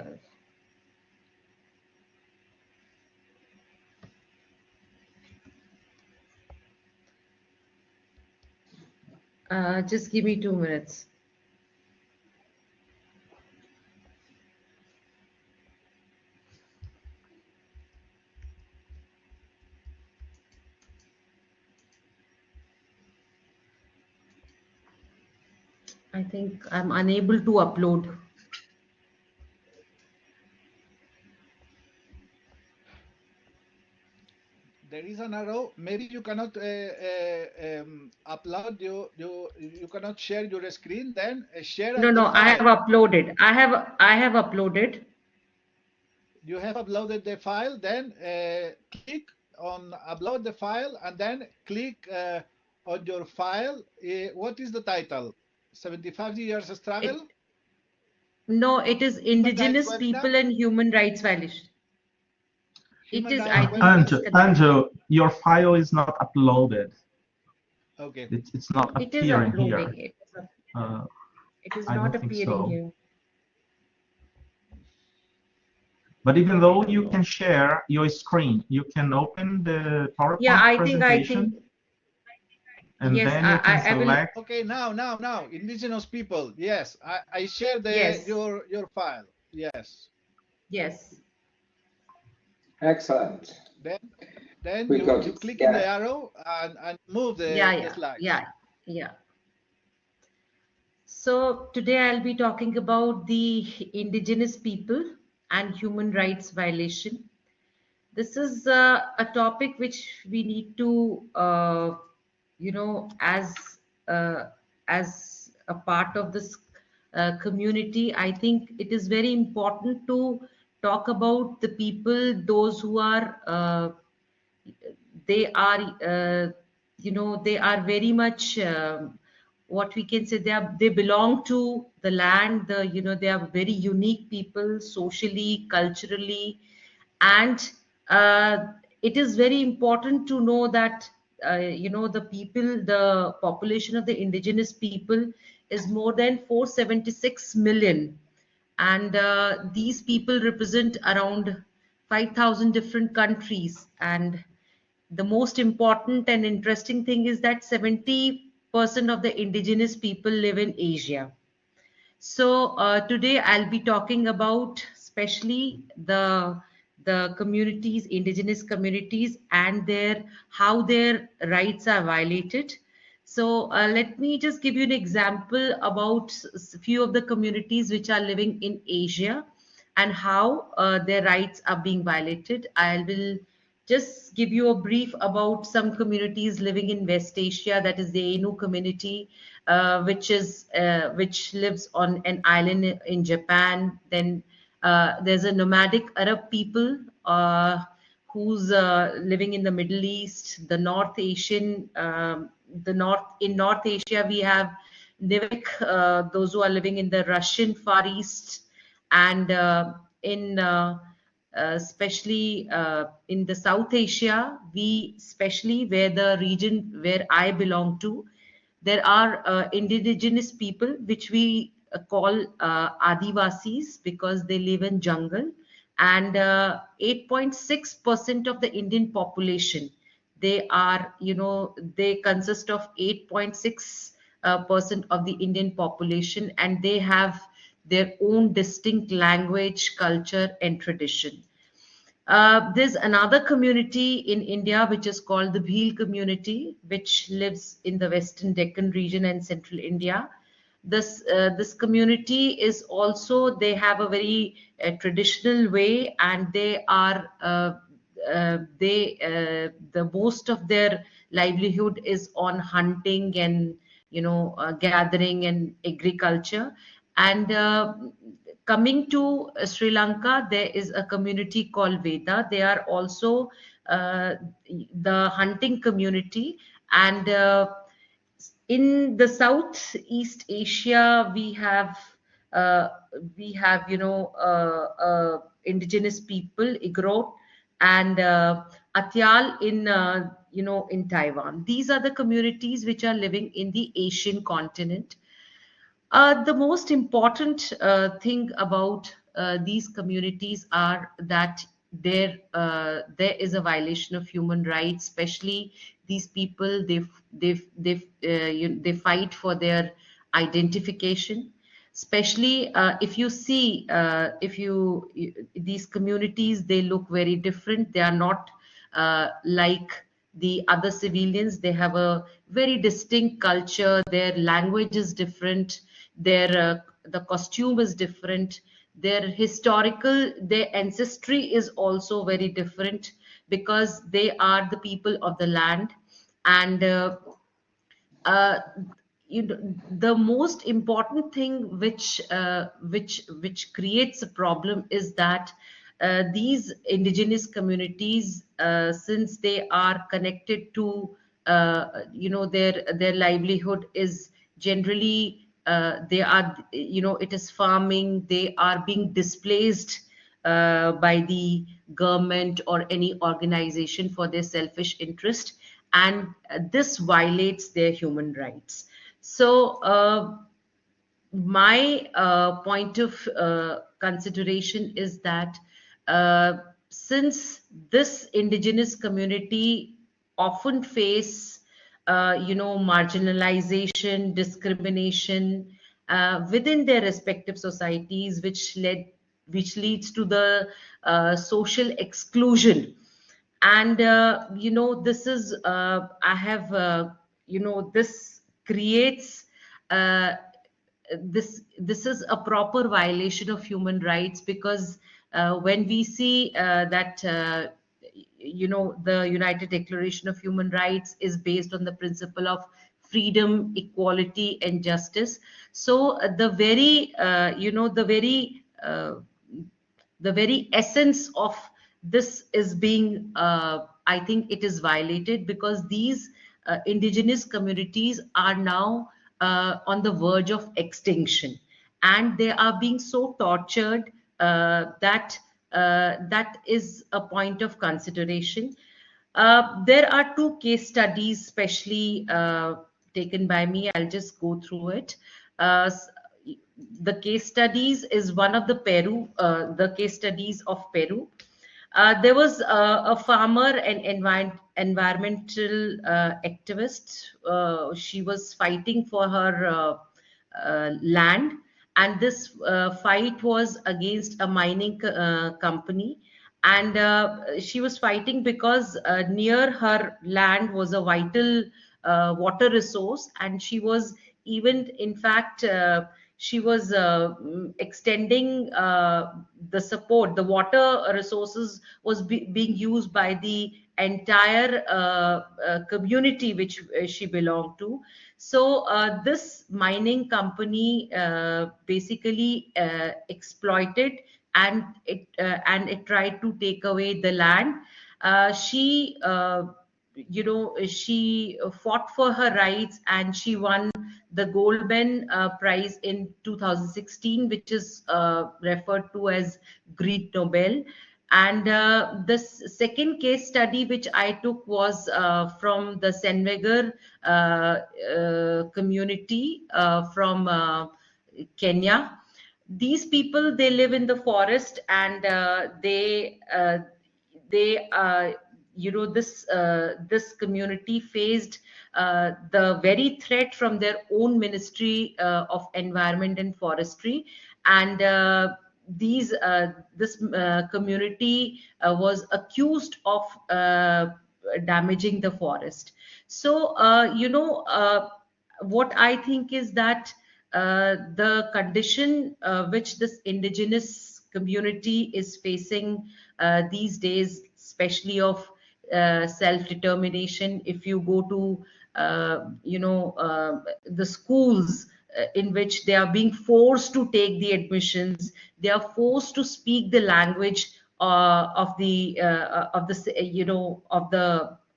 [SPEAKER 7] Just give me 2 minutes. I think I'm unable to upload.
[SPEAKER 3] There is an arrow. Maybe you cannot upload. You cannot share your screen. Then share.
[SPEAKER 7] No, I have uploaded. I have uploaded.
[SPEAKER 3] you have uploaded the file, then click on upload the file, and then click on your file. What is the title? 75 years struggle?
[SPEAKER 7] No, it is indigenous people and human rights violation. It is, I think,
[SPEAKER 6] Anju, your file is not uploaded.
[SPEAKER 3] Okay.
[SPEAKER 6] It's not
[SPEAKER 7] it is
[SPEAKER 6] appearing
[SPEAKER 7] uploading.
[SPEAKER 6] here.
[SPEAKER 7] It is
[SPEAKER 6] I
[SPEAKER 7] not
[SPEAKER 6] don't think
[SPEAKER 7] appearing
[SPEAKER 6] so.
[SPEAKER 7] here.
[SPEAKER 6] But even though you can share your screen, you can open the PowerPoint
[SPEAKER 7] Yeah, I
[SPEAKER 6] presentation.
[SPEAKER 7] think.
[SPEAKER 6] And
[SPEAKER 7] Yes,
[SPEAKER 6] then you can
[SPEAKER 7] I will.
[SPEAKER 6] select.
[SPEAKER 3] Okay, now, indigenous people. Yes, I share the
[SPEAKER 7] Yes.
[SPEAKER 3] your file. Yes.
[SPEAKER 7] Yes.
[SPEAKER 1] Excellent.
[SPEAKER 3] Then
[SPEAKER 1] We got
[SPEAKER 3] you
[SPEAKER 1] it.
[SPEAKER 3] click
[SPEAKER 1] Yeah.
[SPEAKER 3] in the arrow and move the slides.
[SPEAKER 7] Yeah. So today I'll be talking about the indigenous people and human rights violation. This is a topic which we need to, as a part of this community, I think it is very important to talk about the people, those who are, they are very much, what we can say, they belong to the land. They are very unique people, socially, culturally, and it is very important to know that the population of the indigenous people is more than 476 million, and these people represent around 5,000 different countries. And the most important and interesting thing is that 70% of the indigenous people live in Asia. So today I'll be talking about especially the communities, indigenous communities, and how their rights are violated. So let me just give you an example about a few of the communities which are living in Asia and how their rights are being violated. I will just give you a brief about some communities living in West Asia, that is the Ainu community, which lives on an island in Japan. Then there's a nomadic Arab people who's living in the Middle East, the North Asian, in North Asia we have Nivik, those who are living in the Russian Far East, and especially in the South Asia, especially where the region where I belong to, there are indigenous people which we call Adivasis, because they live in jungle, and 8.6% of the Indian population, they consist of 8.6% of the Indian population, and they have their own distinct language, culture, and tradition. There's another community in India which is called the Bhil community, which lives in the Western Deccan region and central India. This community is also, they have a very traditional way, and they are the most of their livelihood is on hunting and gathering and agriculture. And coming to Sri Lanka, there is a community called Veda. They are also the hunting community. And in the Southeast Asia, we have indigenous people, Igorot, and Atyal in Taiwan. These are the communities which are living in the Asian continent. The most important thing about these communities are that there is a violation of human rights. Especially these people, they fight for their identification. Especially if you see, these communities, they look very different. They are not like the other civilians. They have a very distinct culture. Their language is different. The costume is different. Their ancestry is also very different, because they are the people of the land. And the most important thing which creates a problem is that these indigenous communities, since they are connected to their livelihood is generally they are, it is farming, they are being displaced by the government or any organization for their selfish interest, and this violates their human rights. So my point of consideration is that since this indigenous community often face marginalization, discrimination within their respective societies, which leads to the social exclusion. And this is this creates this is a proper violation of human rights, because when we see that the United Declaration of Human Rights is based on the principle of freedom, equality, and justice. So the very essence of this is being, I think it is violated, because these indigenous communities are now on the verge of extinction, and they are being so tortured that is a point of consideration. There are two case studies specially taken by me. I'll just go through it. The case studies is one of the case studies of Peru. There was a farmer and environmental activist. She was fighting for her land, and this fight was against a mining company. And she was fighting because near her land was a vital water resource, and she was even, in fact, she was extending the support. The water resources was being used by the entire community which she belonged to. So this mining company basically exploited, and it tried to take away the land. She fought for her rights, and she won the Goldman Prize in 2016, which is referred to as Greek Nobel. And this second case study which I took was from the Senvegar community from Kenya. These people, they live in the forest, and this community faced the very threat from their own Ministry of Environment and Forestry, and this community was accused of damaging the forest. So what I think is that the condition which this indigenous community is facing these days, especially of self-determination. If you go to the schools in which they are being forced to take the admissions, they are forced to speak the language of the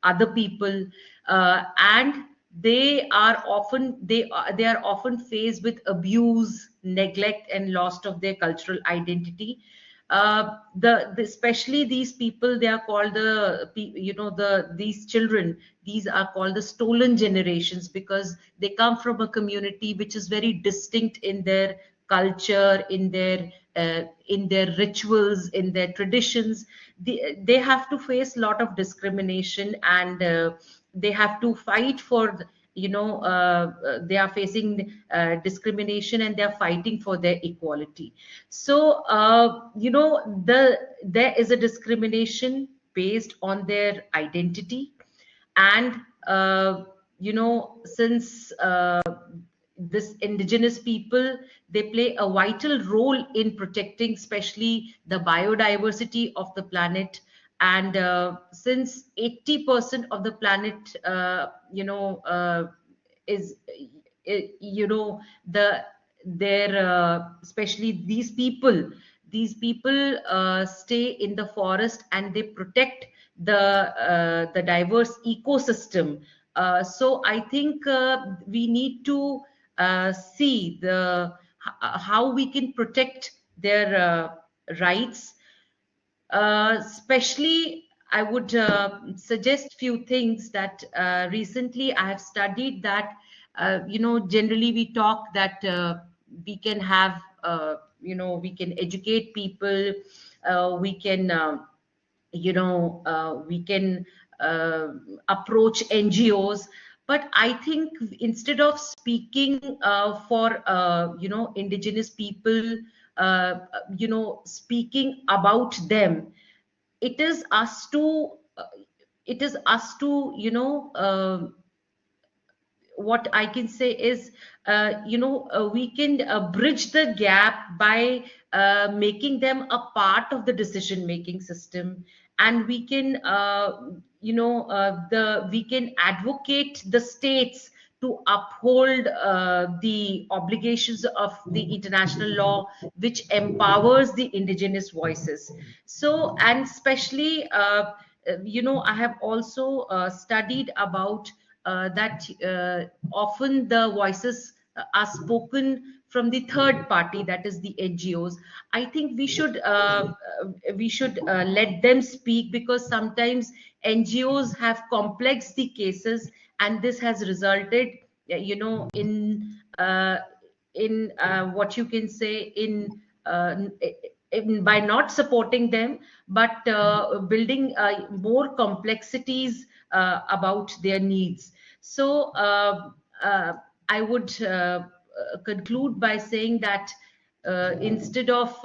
[SPEAKER 7] other people, and they are often faced with abuse, neglect, and loss of their cultural identity. Especially these people, they are called these children, these are called the stolen generations, because they come from a community which is very distinct in their culture, in their rituals, in their traditions. They have to face a lot of discrimination, and they have to fight for they are facing discrimination, and they are fighting for their equality. So there is a discrimination based on their identity, and since this indigenous people, they play a vital role in protecting especially the biodiversity of the planet. And since 80% of the planet is especially these people, these people stay in the forest and they protect the diverse ecosystem. So I think we need to see how we can protect their rights. Especially, I would suggest few things that recently I have studied that, generally we talk that we can have, we can educate people, we can, we can approach NGOs. But I think instead of speaking for, indigenous people, speaking about them, it is us to, what I can say is, we can bridge the gap by making them a part of the decision making system, and we can, we can advocate the states to uphold the obligations of the international law, which empowers the indigenous voices. So, and especially, I have also studied about that often the voices are spoken from the third party, that is the NGOs. I think we should let them speak, because sometimes NGOs have complex the cases, and this has resulted, in what you can say, by not supporting them, but building more complexities about their needs. So I would conclude by saying that instead of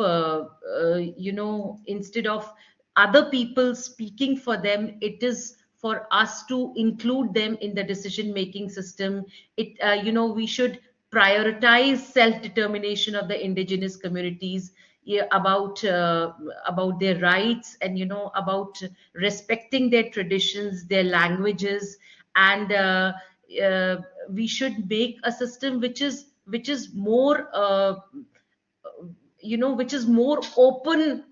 [SPEAKER 7] other people speaking for them, it is for us to include them in the decision making system. We should prioritize self-determination of the indigenous communities, about their rights, and about respecting their traditions, their languages, and we should make a system which is more which is more open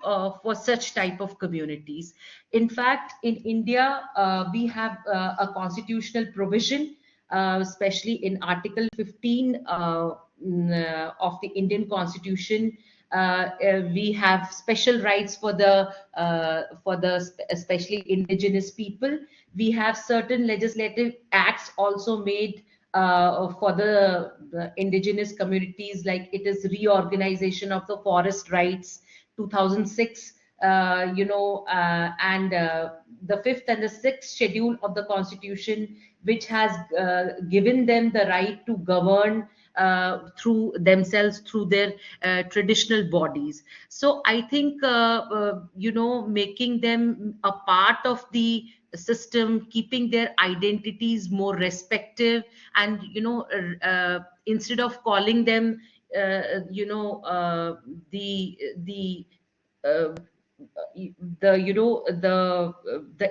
[SPEAKER 7] for such type of communities. In fact, in India, we have a constitutional provision, especially in Article 15 of the Indian Constitution. We have special rights for the especially indigenous people. We have certain legislative acts also made for the indigenous communities, like it is reorganization of the forest rights 2006, and the 5th and the 6th schedule of the Constitution, which has given them the right to govern through themselves, through their traditional bodies. So I think making them a part of the system, keeping their identities more respective, and instead of calling them the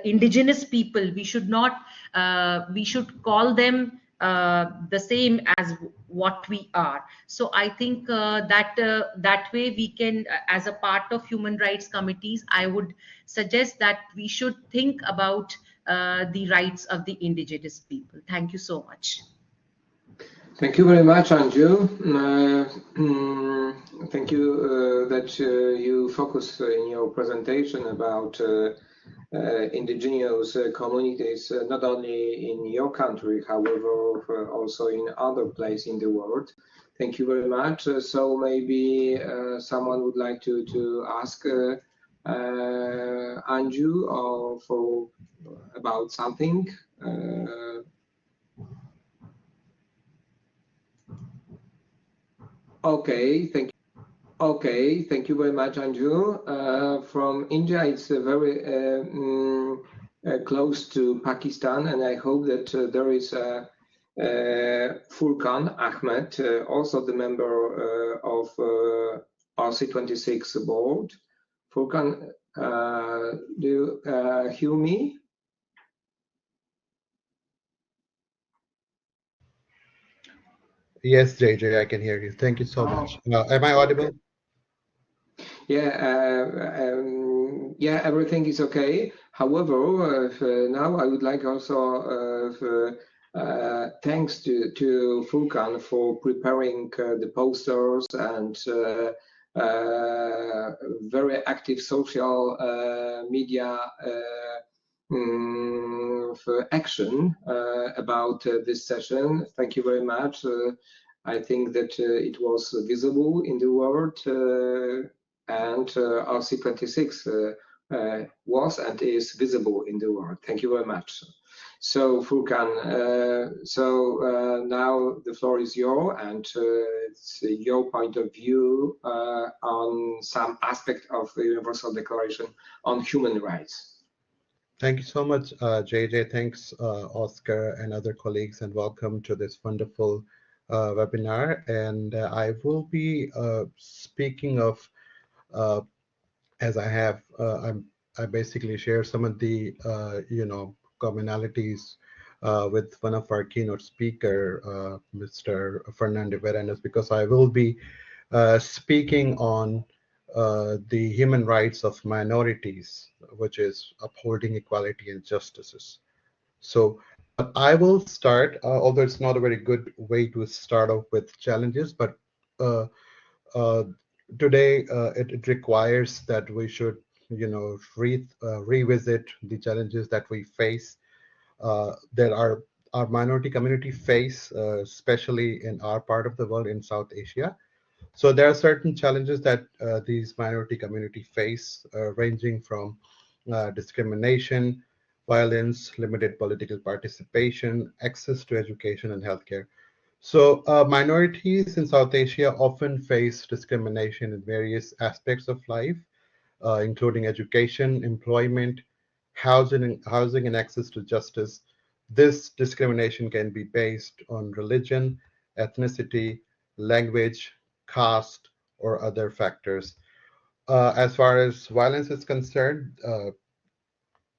[SPEAKER 7] indigenous people, we should not we should call them the same as what we are. So I think that way we can, as a part of human rights committees, I would suggest that we should think about the rights of the indigenous people. Thank you so much.
[SPEAKER 1] Thank you very much, Anju. Thank you that you focus in your presentation about indigenous communities, not only in your country, however, also in other places in the world. Thank you very much. So maybe someone would like to ask Anju about something. Okay, thank you. Okay, thank you very much, Anju. From India, it's very close to Pakistan, and I hope that there is FURQAN AHMED, also the member of RC26 board. FURQAN, do you hear me?
[SPEAKER 8] Yes, JJ, I can hear you. Thank you so much. Am I audible?
[SPEAKER 1] Yeah, everything is okay. However, now I would like also thanks to FURQAN for preparing the posters and very active social media for action about this session. Thank you very much. I think that it was visible in the world, and RC26 was and is visible in the world. Thank you very much. So FURQAN, now the floor is yours, and it's your point of view on some aspect of the Universal Declaration on Human Rights.
[SPEAKER 8] Thank you so much, JJ. Thanks, Oscar and other colleagues, and welcome to this wonderful webinar. And I will be speaking of, as I have, I basically share some of the, commonalities with one of our keynote speaker, Mr. FERNAND, because I will be speaking on the human rights of minorities, which is upholding equality and justices. So I will start, although it's not a very good way to start off with challenges, but today it requires that we should, revisit the challenges that we face, that our minority community face, especially in our part of the world in South Asia. So there are certain challenges that these minority community face, ranging from discrimination, violence, limited political participation, access to education and healthcare. So minorities in South Asia often face discrimination in various aspects of life, including education, employment, housing and access to justice. This discrimination can be based on religion, ethnicity, language, caste, or other factors. As far as violence is concerned,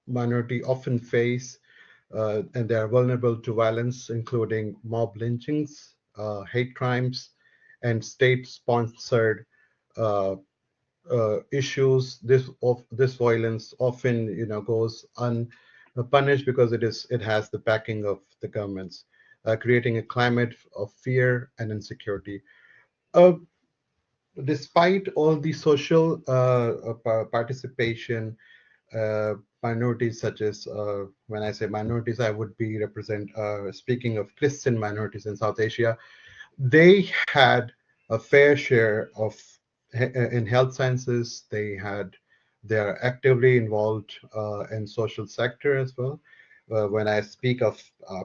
[SPEAKER 8] minority often face and they are vulnerable to violence, including mob lynchings, hate crimes, and state-sponsored issues. This violence often, goes unpunished because it has the backing of the governments, creating a climate of fear and insecurity. Despite all the social participation, minorities such as, when I say minorities, I would be speaking of Christian minorities in South Asia, they had a fair share of in health sciences. They are actively involved in social sector as well. When I speak of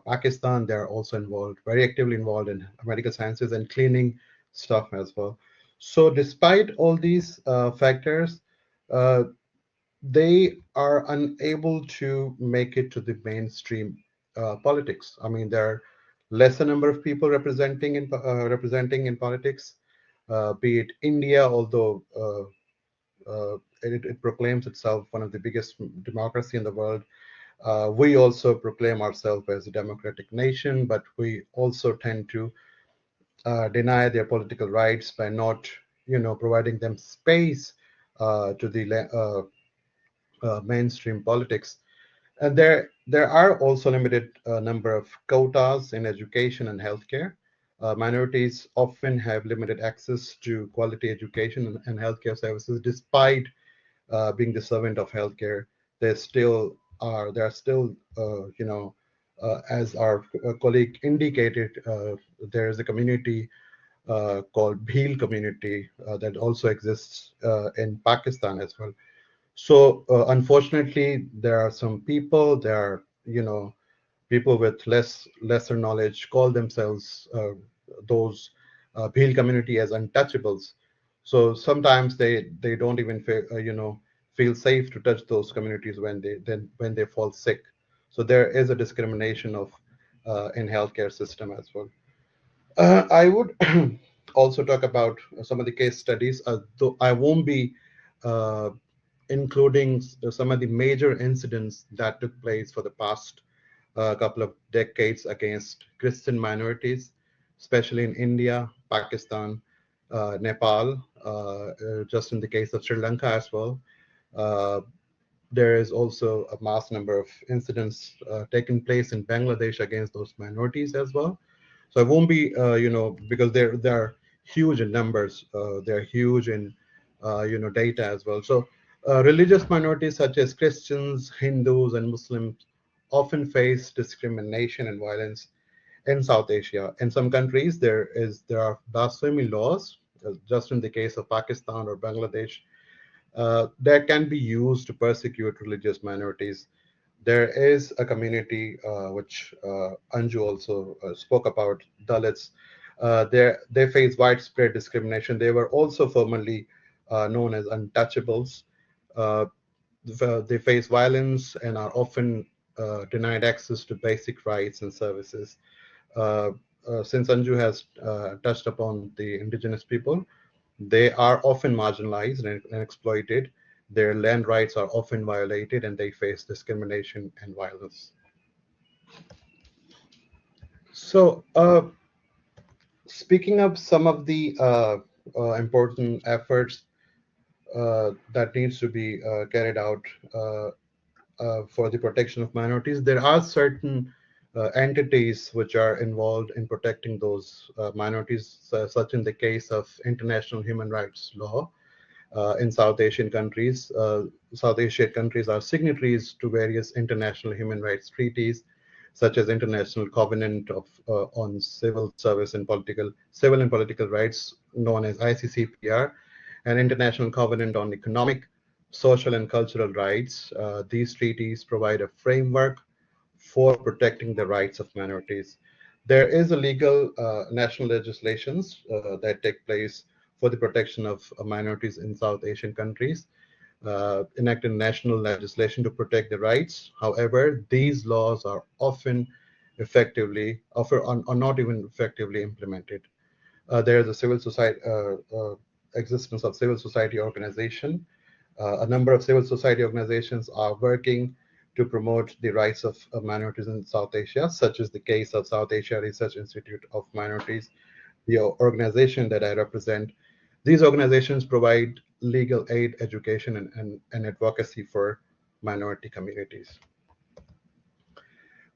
[SPEAKER 8] Pakistan, they're also very actively involved in medical sciences and cleaning stuff as well. So despite all these factors, they are unable to make it to the mainstream politics. I mean, there are lesser number of people representing in politics, be it India, although it proclaims itself one of the biggest democracy in the world. We also proclaim ourselves as a democratic nation, but we also tend to deny their political rights by not, providing them space to the mainstream politics. And there are also limited number of quotas in education and healthcare. Minorities often have limited access to quality education and healthcare services, despite being the servant of healthcare. There are still, as our colleague indicated, there is a community called Bhil community that also exists in Pakistan as well. So unfortunately, there are some people, people with lesser knowledge call themselves those Bhil community as untouchables. So sometimes they don't even feel safe to touch those communities when they fall sick. So there is a discrimination in healthcare system as well. I would also talk about some of the case studies, though I won't be including some of the major incidents that took place for the past couple of decades against Christian minorities, especially in India, Pakistan, Nepal, just in the case of Sri Lanka as well. There is also a mass number of incidents taking place in Bangladesh against those minorities as well. So it won't be, because they're huge in numbers, they're huge in, data as well. So religious minorities such as Christians, Hindus, and Muslims often face discrimination and violence in South Asia. In some countries, there are blasphemy laws, just in the case of Pakistan or Bangladesh, that can be used to persecute religious minorities. There is a community which ANJU also spoke about, Dalits. They face widespread discrimination. They were also formerly known as untouchables. They face violence and are often denied access to basic rights and services. Since ANJU has touched upon the indigenous people, they are often marginalized and exploited. Their land rights are often violated, and they face discrimination and violence. So, speaking of some of the important efforts that needs to be carried out for the protection of minorities, there are certain entities which are involved in protecting those minorities, such in the case of international human rights law in South Asian countries. South Asian countries are signatories to various international human rights treaties, such as International Covenant on Civil Service and Civil and Political Rights, known as ICCPR, and International Covenant on Economic, Social, and Cultural Rights. These treaties provide a framework for protecting the rights of minorities. There is a legal national legislations that take place for the protection of minorities in South Asian countries, enacted national legislation to protect the rights. However, these laws are often are not even effectively implemented. There is a civil society existence of civil society organization. A number of civil society organizations are working to promote the rights of minorities in South Asia, such as the case of South Asia Research Institute of Minorities, the organization that I represent. These organizations provide legal aid, education, and advocacy for minority communities.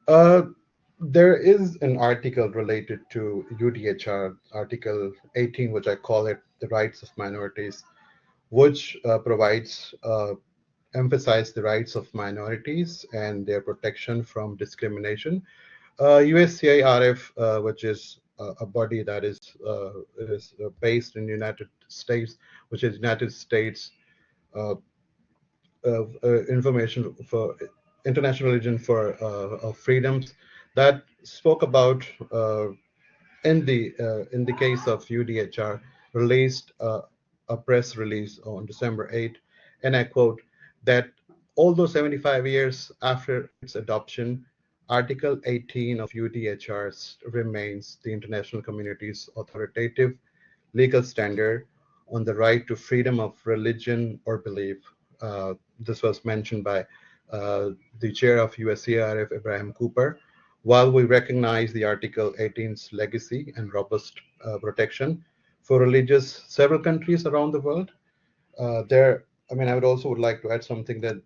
[SPEAKER 8] There is an article related to UDHR, Article 18, which I call it the rights of minorities, which provides emphasize the rights of minorities and their protection from discrimination. USCIRF, which is a body that is based in the United States, which is United States Information for International Religion for Freedoms, that spoke about in the case of UDHR, released a press release on December 8, and I quote, that although 75 years after its adoption, Article 18 of UDHR remains the international community's authoritative legal standard on the right to freedom of religion or belief. This was mentioned by the chair of USCIRF, Ibrahim Cooper. While we recognize the Article 18's legacy and robust protection for several countries around the world, I would like to add something that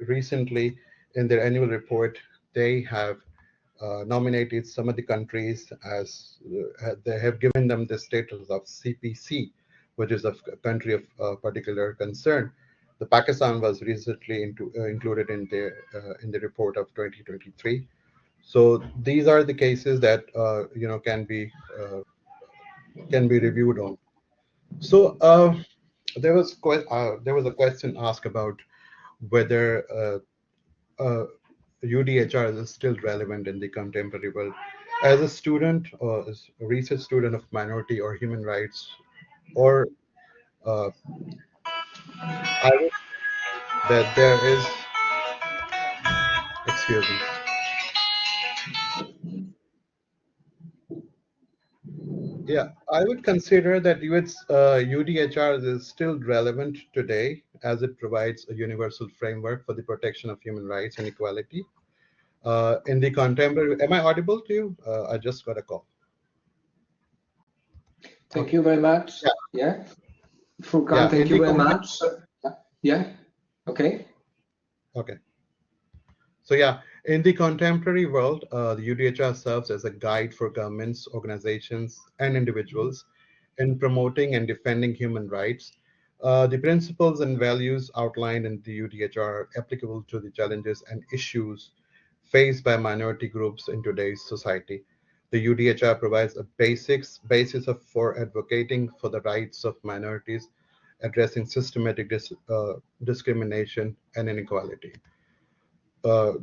[SPEAKER 8] recently in their annual report, they have nominated some of the countries as they have given them the status of CPC, which is a country of particular concern. The Pakistan was recently included in the report of 2023. So these are the cases that can be reviewed on. So there was a question asked about whether UDHR is still relevant in the contemporary world. As a student or as a research student of minority or human rights, or I would that there is, excuse me. Yeah, I would consider that UDHR is still relevant today as it provides a universal framework for the protection of human rights and equality. In the contemporary, am I audible to you? I just got a call.
[SPEAKER 1] Thank you very much. Yeah. Furqan, thank you very much. Yeah, okay.
[SPEAKER 8] Okay. So yeah, in the contemporary world, the UDHR serves as a guide for governments, organizations, and individuals in promoting and defending human rights. The principles and values outlined in the UDHR are applicable to the challenges and issues faced by minority groups in today's society. The UDHR provides a basis for advocating for the rights of minorities, addressing systematic discrimination and inequality.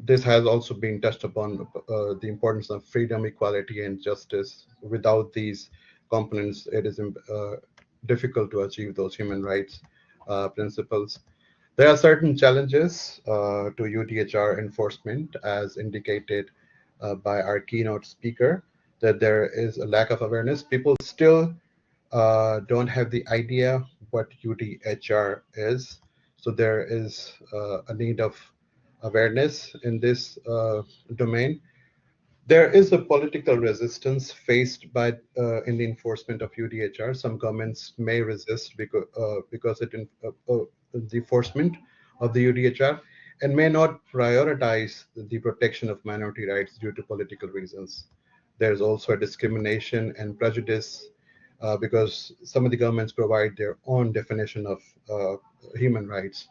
[SPEAKER 8] This has also been touched upon, the importance of freedom, equality, and justice. Without these components, it is difficult to achieve those human rights principles. There are certain challenges to UDHR enforcement, as indicated by our keynote speaker, that there is a lack of awareness. People still don't have the idea what UDHR is. So there is a need of awareness in this domain. There is a political resistance faced by in the enforcement of UDHR. Some governments may resist because the enforcement of the UDHR and may not prioritize the protection of minority rights due to political reasons. There's also a discrimination and prejudice because some of the governments provide their own definition of human rights.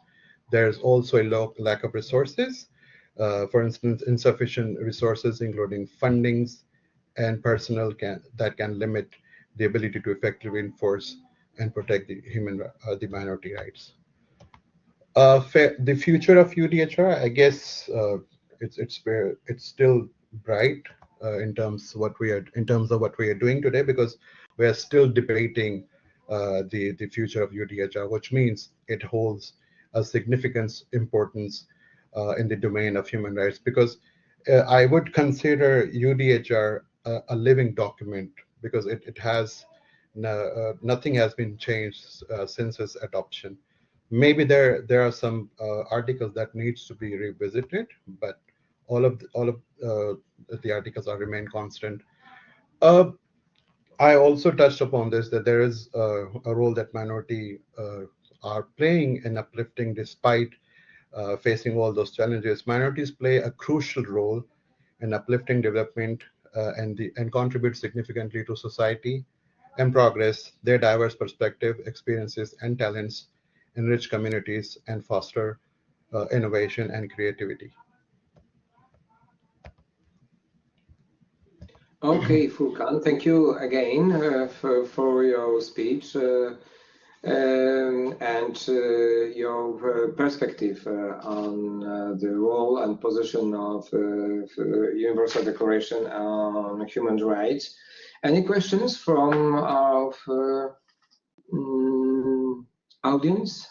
[SPEAKER 8] There's also a lack of resources. For instance, insufficient resources, including fundings and personnel that can limit the ability to effectively enforce and protect the minority rights. The future of UDHR, I guess, it's still bright in terms of what we are doing today, because we are still debating the future of UDHR, which means it holds a significant importance in the domain of human rights, because I would consider UDHR a living document, because it has nothing has been changed since its adoption. Maybe there are some articles that needs to be revisited, but all of the articles are remain constant. I also touched upon this, that there is a role that minority are playing in uplifting despite facing all those challenges. Minorities play a crucial role in uplifting development and contribute significantly to society and progress. Their diverse perspective, experiences, and talents enrich communities and foster innovation and creativity.
[SPEAKER 1] Okay, Furqan, thank you again for your speech and your perspective on the role and position of Universal Declaration on Human Rights. Any questions from our audience?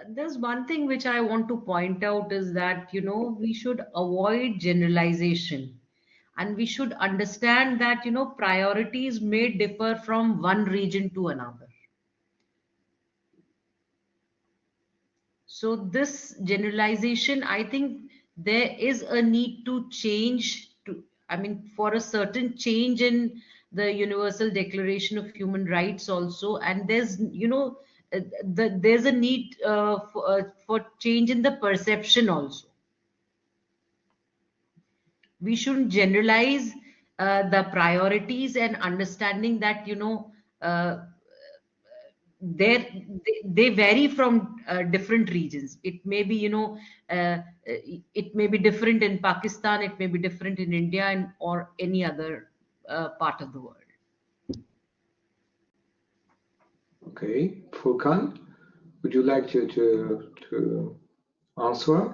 [SPEAKER 7] There's one thing which I want to point out is that, we should avoid generalization. And we should understand that, priorities may differ from one region to another. So this generalization, I think there is a need to change for a certain change in the Universal Declaration of Human Rights also. And there's, there's a need for change in the perception also. We shouldn't generalize the priorities, and understanding that they vary from different regions. It may be it may be different in Pakistan, it may be different in India, or any other part of the world.
[SPEAKER 1] Okay, Furqan, would you like to answer?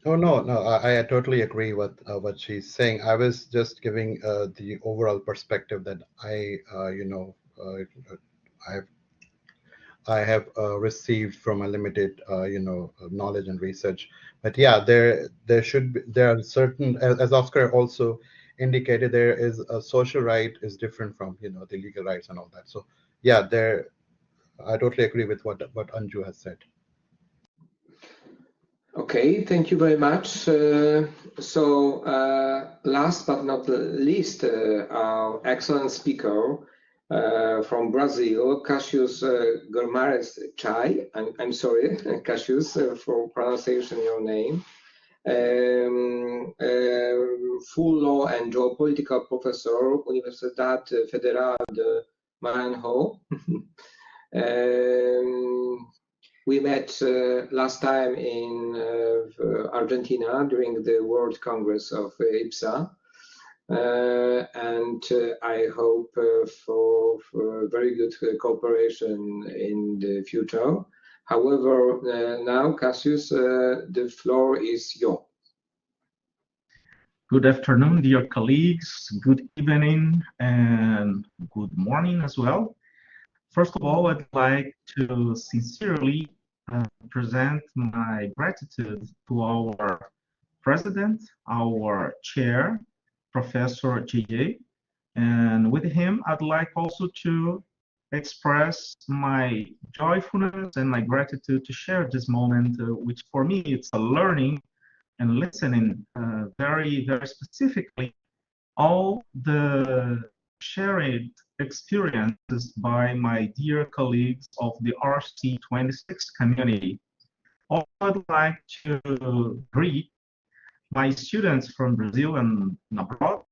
[SPEAKER 8] Oh, no, I totally agree with what she's saying. I was just giving the overall perspective that I have received from a limited knowledge and research. But yeah, there are certain, as Oscar also indicated, there is a social right is different from the legal rights and all that. So yeah, I totally agree with what ANJU has said.
[SPEAKER 1] Okay, thank you very much. So last but not least, our excellent speaker, from Brazil, CASSIUS Guimarães Chai. I'm sorry, CASSIUS, for pronunciation your name. Full law and geopolitical professor, Universidade Federal de Maranhão. We met last time in Argentina during the World Congress of IPSA. And I hope for very good cooperation in the future. However, now, Cassius, the floor is yours.
[SPEAKER 6] Good afternoon, dear colleagues. Good evening and good morning as well. First of all, I'd like to sincerely present my gratitude to our president, our chair, Professor JJ, and with him, I'd like also to express my joyfulness and my gratitude to share this moment, which for me, it's a learning and listening very, very specifically all the shared experiences by my dear colleagues of the RC26 community. Also, I'd like to greet my students from Brazil and abroad,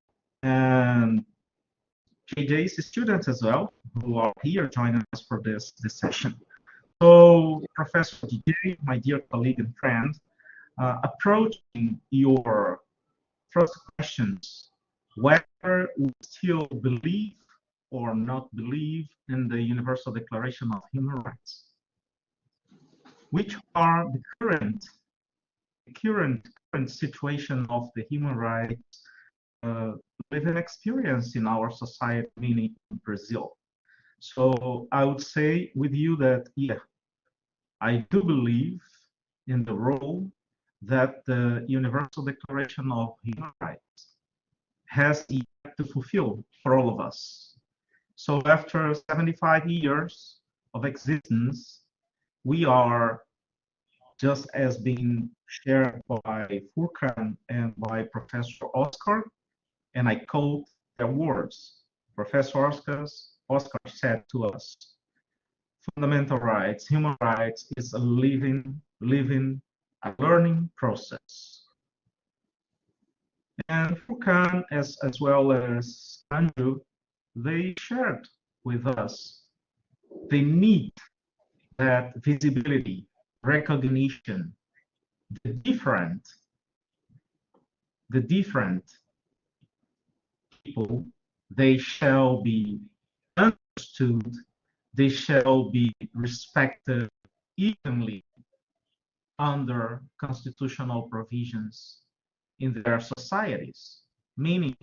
[SPEAKER 6] and JJ's students as well, who are here joining us for this session. So, Professor JJ, my dear colleague and friend, approaching your first questions, whether we still believe or not believe in the Universal Declaration of Human Rights, which are the current situation of the human rights living experience in our society, meaning in Brazil. So I would say with you that, yeah, I do believe in the role that the Universal Declaration of Human Rights has yet to fulfill for all of us. So after 75 years of existence, we are, just as being shared by FURQAN and by Professor Oscar, and I quote their words. Professor Oscar said to us, fundamental rights, human rights is a living, a learning process. And FURQAN, as well as ANJU, they shared with us the need that visibility, recognition, the different people, they shall be understood, they shall be respected evenly under constitutional provisions in their societies. Meaning,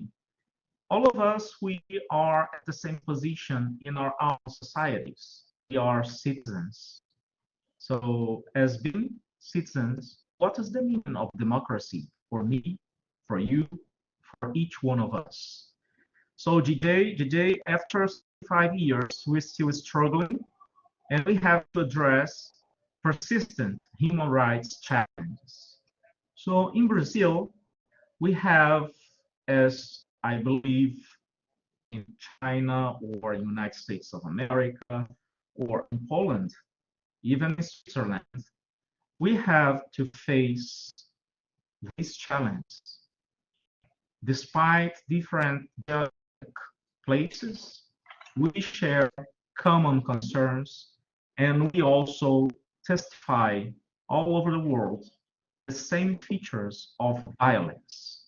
[SPEAKER 6] all of us, we are at the same position in our own societies. We are citizens. So as being citizens, what is the meaning of democracy for me, for you, for each one of us? So JJ, after 5 years, we're still struggling, and we have to address persistent human rights challenges. So in Brazil, we have, as I believe in China or in the United States of America or in Poland, even in Switzerland, we have to face these challenges. Despite different places, we share common concerns, and we also testify all over the world the same features of violence.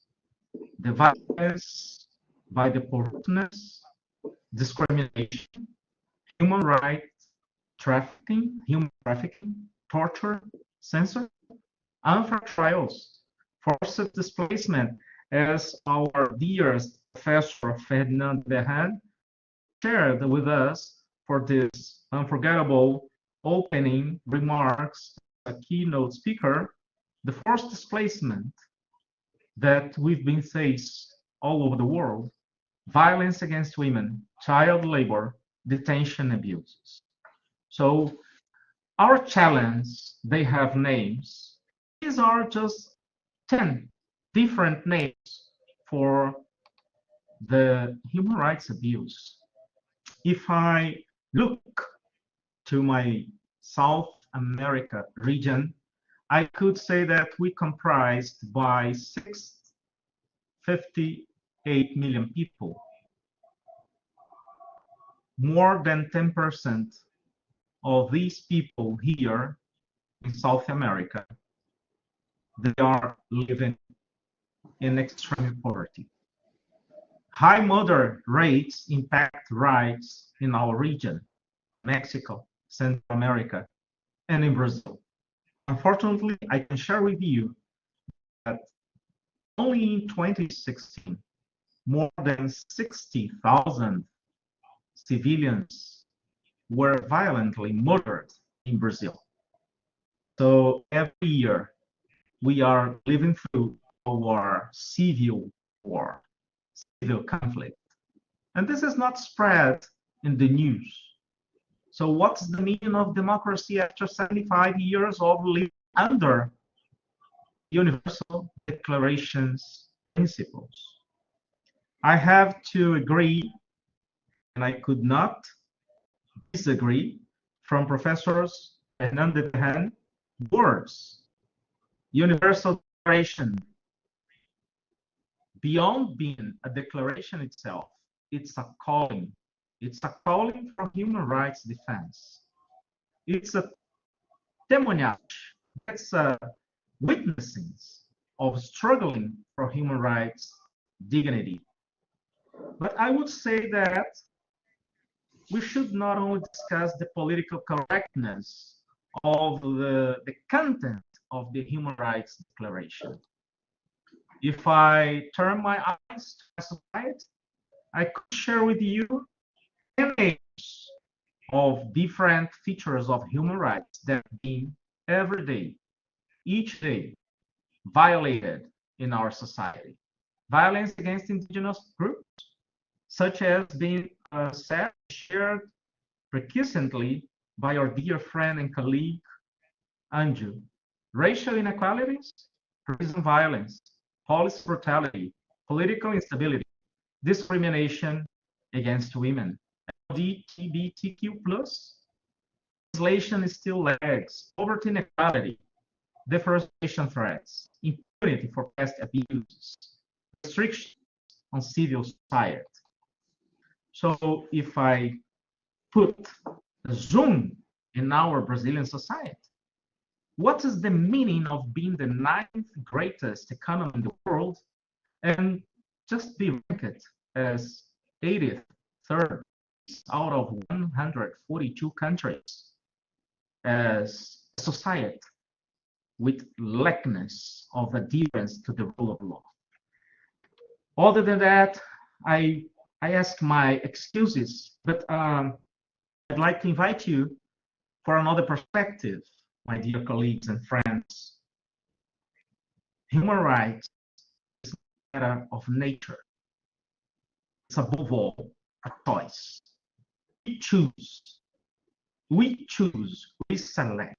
[SPEAKER 6] The violence by the politeness, discrimination, human rights trafficking, torture, censorship, unfair trials, forced displacement, as our dearest Professor FERNAND shared with us for this unforgettable opening remarks, a keynote speaker, the forced displacement that we've been faced all over the world, violence against women, child labor, detention abuses. So our challenge, they have names. These are just 10 different names for the human rights abuse. if I look to my South America region, I could say that we comprised by 658 million people. More than 10% of these people here in South America, they are living in extreme poverty. High murder rates impact rights in our region, Mexico, Central America, and in Brazil. Unfortunately, I can share with you that only in 2016, more than 60,000 civilians were violently murdered in Brazil. So every year, we are living through a war, civil war, civil conflict. And this is not spread in the news. So what's the meaning of democracy after 75 years of living under Universal Declaration's principles? I have to agree, and I could not disagree, from professors FERNAND words. Universal Declaration, beyond being a declaration itself, it's a calling. It's a calling for human rights defense. It's a testimonial. It's a witnessing of struggling for human rights dignity. But I would say that we should not only discuss the political correctness of the content of the Human Rights Declaration. If I turn my eyes to society, I could share with you 10 names of different features of human rights that are being every day, each day, violated in our society. Violence against indigenous groups, such as being shared recently by our dear friend and colleague, ANJU. Racial inequalities, prison violence, police brutality, political instability, discrimination against women, LGBTQ+, legislation still lags, poverty inequality, deforestation threats, impunity for past abuses, restrictions on civil society. So if I put a zoom in our Brazilian society, what is the meaning of being the 9th greatest economy in the world and just be ranked as 83rd out of 142 countries as a society with lackness of adherence to the rule of law? Other than that, I ask my excuses, but I'd like to invite you for another perspective, my dear colleagues and friends. Human rights is a matter of nature. It's above all a choice. We choose, we select.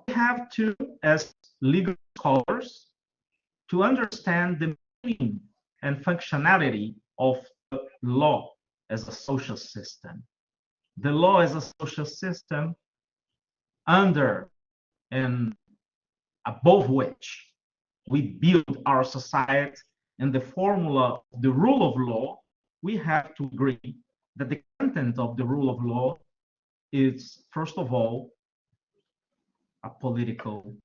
[SPEAKER 6] We have to, as legal scholars, to understand the meaning and functionality of the law as a social system. The law as a social system under and above which we build our society, and the formula of the rule of law, we have to agree that the content of the rule of law is, first of all, a political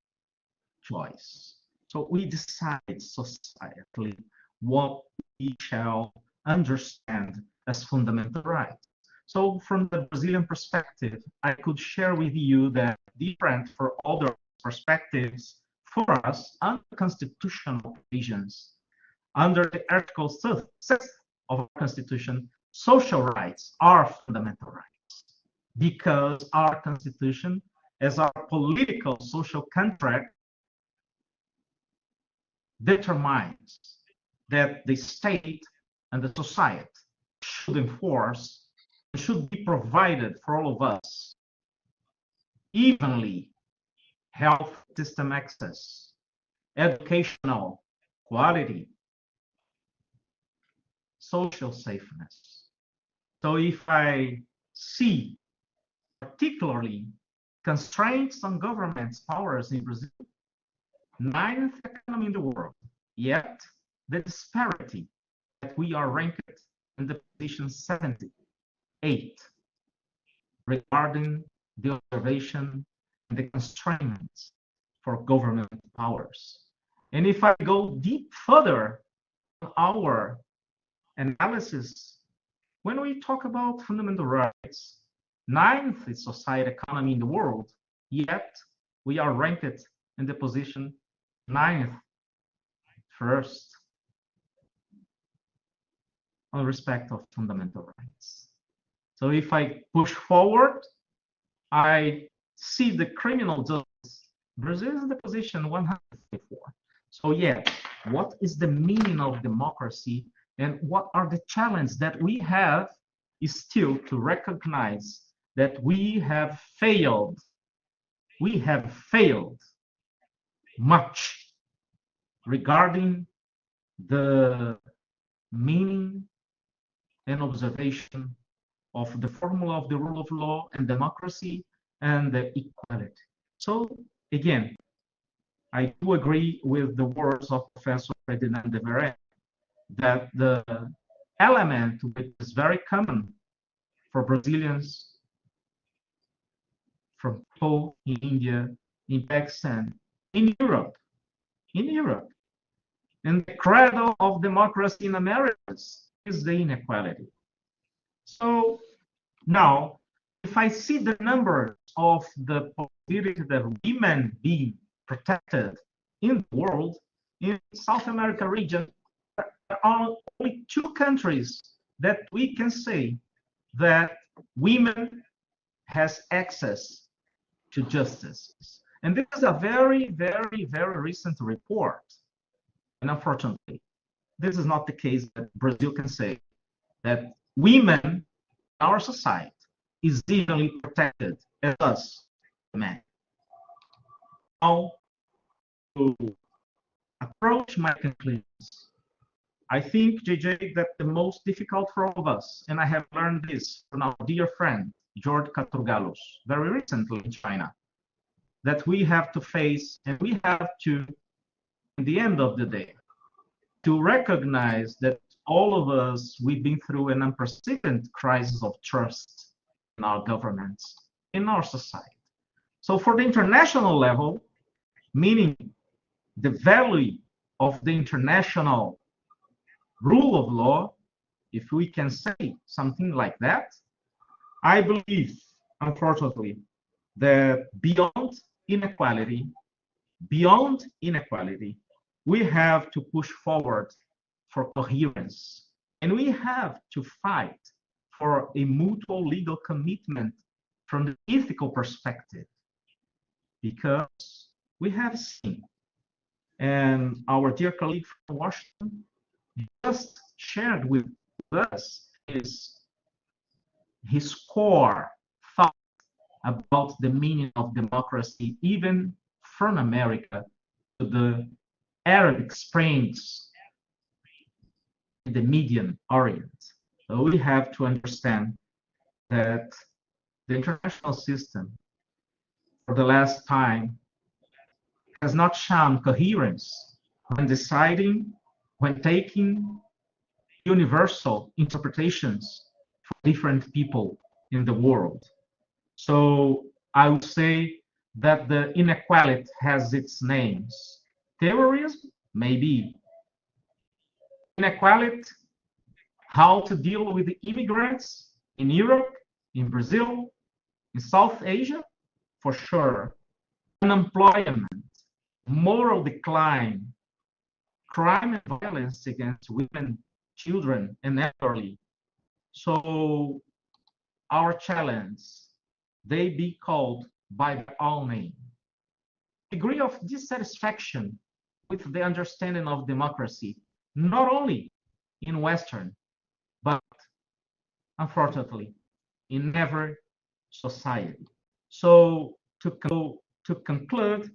[SPEAKER 6] choice. So we decide societally what we shall understand as fundamental rights. So from the Brazilian perspective, I could share with you that different for other perspectives, for us, under constitutional provisions, under the Article 6 of our Constitution, social rights are fundamental rights, because our Constitution, as our political social contract, determines that the state and the society should enforce, should be provided for all of us evenly health system access, educational quality, social safeness. So if I see particularly constraints on government's powers in Brazil, 9th economy in the world, yet the disparity that we are ranked in the position 78 regarding the observation and the constraints for government powers. And if I go deep further in our analysis, when we talk about fundamental rights, 9th is society economy in the world, yet we are ranked in the position 9th, first on respect of fundamental rights. So if I push forward, I see the criminal justice. Brazil is in the position 154. So yeah, what is the meaning of democracy and what are the challenges that we have is still to recognize that we have failed. We have failed much regarding the meaning and observation of the formula of the rule of law and democracy and the equality. So again, I do agree with the words of Professor Ferdinand de Varenne that the element which is very common for Brazilians, from people in India, in Pakistan, in Europe, and the credo of democracy in Americas is the inequality. So now, if I see the numbers of the possibility that women being protected in the world, in South America region, there are only 2 countries that we can say that women has access to justice. And this is a very, very, very recent report. And unfortunately, this is not the case that Brazil can say that women in our society is equally protected as us, men. Now, to approach my conclusions, I think, JJ, that the most difficult for all of us, and I have learned this from our dear friend, George Caturgalos, very recently in China, that we have to face, and we have to, in the end of the day, to recognize that all of us, we've been through an unprecedented crisis of trust in our governments, in our society. So for the international level, meaning the value of the international rule of law, if we can say something like that, I believe, unfortunately, that beyond inequality, we have to push forward for coherence, and we have to fight for a mutual legal commitment from the ethical perspective, because we have seen, and our dear colleague from Washington just shared with us his core thought about the meaning of democracy, even from America to the Arabic Springs in the Median Orient. So we have to understand that the international system for the last time has not shown coherence when deciding, when taking universal interpretations for different people in the world. So I would say that the inequality has its names. Terrorism, maybe. Inequality, how to deal with the immigrants in Europe, in Brazil, in South Asia, for sure. Unemployment, moral decline, crime and violence against women, children, and elderly. So our challenge, they be called by their own name. Degree of dissatisfaction with the understanding of democracy, not only in Western, but unfortunately in every society. So to conclude,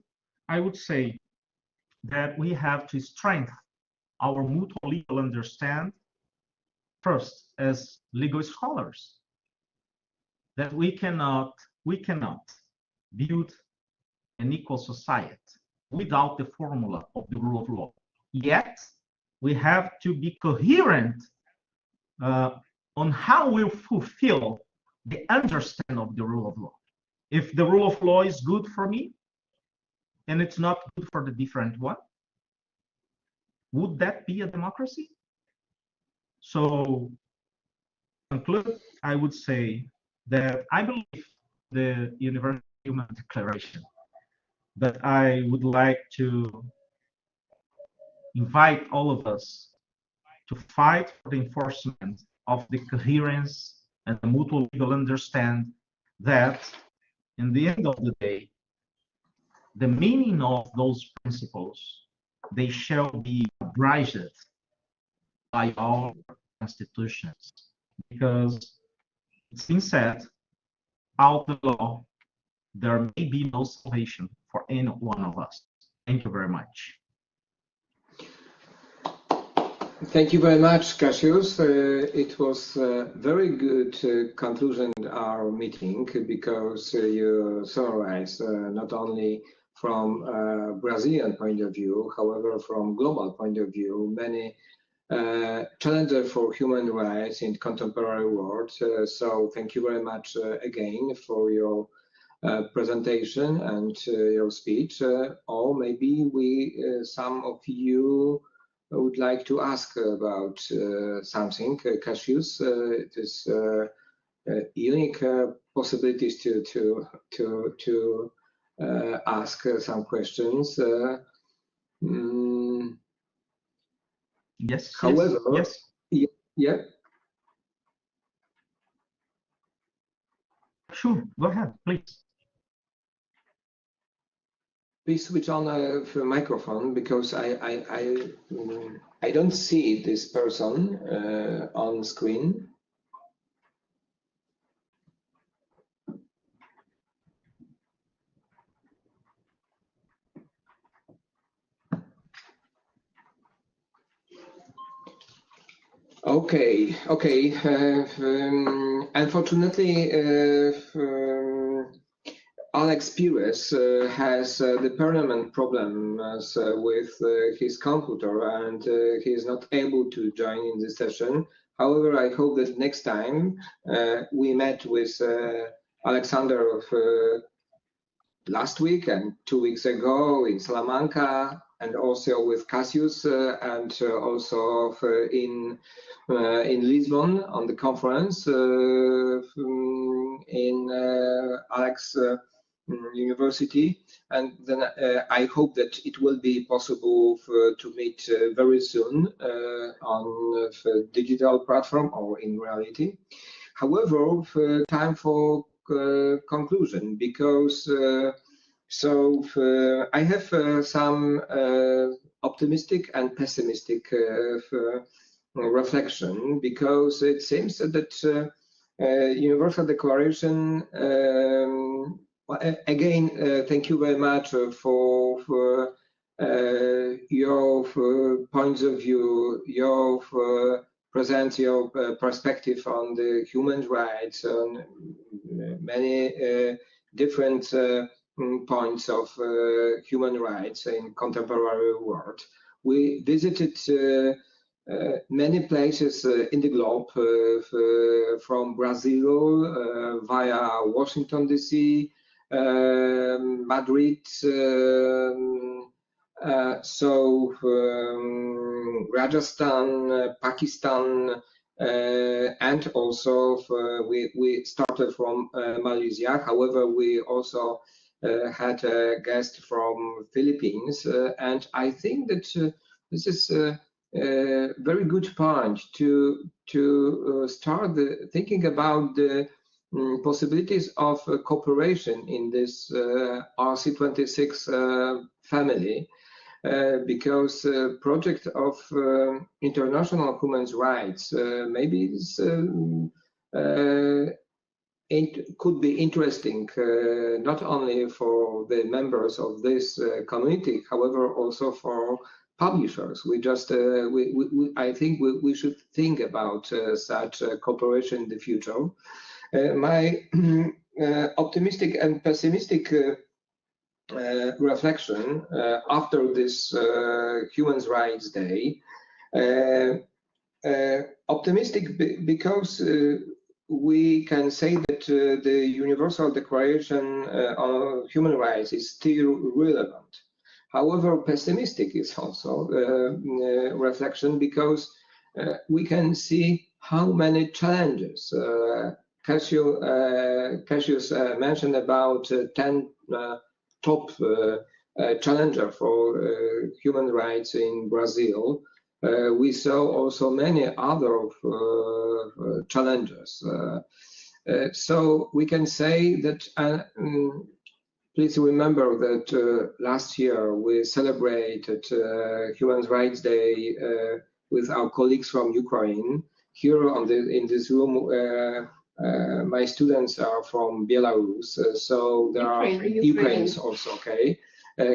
[SPEAKER 6] I would say that we have to strengthen our mutual legal understanding first, as legal scholars, that we cannot build an equal society without the formula of the rule of law. Yet, we have to be coherent on how we fulfill the understanding of the rule of law. If the rule of law is good for me, and it's not good for the different one, would that be a democracy? So, to conclude, I would say that I believe the Universal Human Declaration, but I would like to invite all of us to fight for the enforcement of the coherence and the mutual legal understanding that, in the end of the day, the meaning of those principles, they shall be abridged by our constitutions. Because it's been said, out the law, there may be no salvation for any one of us. Thank you very much.
[SPEAKER 1] Thank you very much, Cassius. It was a very good conclusion to our meeting, because you summarized not only from Brazilian point of view, however, from global point of view, many challenges for human rights in contemporary world. So thank you very much again for your presentation and your speech. Or maybe some of you would like to ask about something. Cassius, it is unique possibilities to ask some questions.
[SPEAKER 6] Yes.
[SPEAKER 1] However,
[SPEAKER 6] yes.
[SPEAKER 1] Yeah.
[SPEAKER 6] Sure, go ahead, please.
[SPEAKER 1] Please switch on the microphone, because I don't see this person on screen. Okay. Unfortunately, Alex Pires has the permanent problems with his computer, and he is not able to join in this session. However, I hope that next time we met with Alexander last week and 2 weeks ago in Salamanca, and also with Cassius, and also in Lisbon on the conference in Alex University. And then I hope that it will be possible to meet very soon on a digital platform or in reality. However, time for conclusion, because I have some optimistic and pessimistic reflection, because it seems that Universal Declaration, again, thank you very much for your points of view, your present your perspective on the human rights, on many different points of human rights in contemporary world. We visited many places in the globe, from Brazil via Washington DC, Madrid, Rajasthan, Pakistan, and also we started from Malaysia. However, we also had a guest from Philippines, and I think that this is a very good point to start thinking about the possibilities of cooperation in this RC26 family, because project of international human rights maybe is it could be interesting not only for the members of this community, however, also for publishers. We just, I think we should think about such cooperation in the future. My optimistic and pessimistic reflection after this Human Rights Day. Optimistic because we can say that the Universal Declaration on Human Rights is still relevant. However, pessimistic is also reflection because we can see how many challenges. CASSIUS mentioned about 10 top challenger for human rights in Brazil. We saw also many other challenges. So we can say that, please remember that last year we celebrated Human Rights Day with our colleagues from Ukraine. Here in this room, my students are from Belarus, so there are Ukrainians also, okay.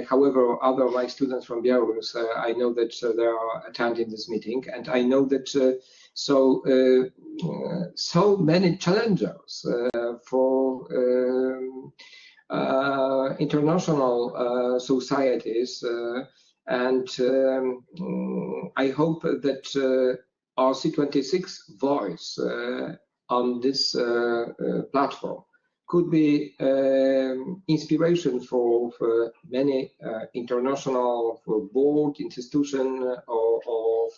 [SPEAKER 1] However, other my students from Belarus, I know that they are attending this meeting, and I know that so many challenges for international societies, and I hope that RC26 voice on this platform could be inspiration for many international board, institution, or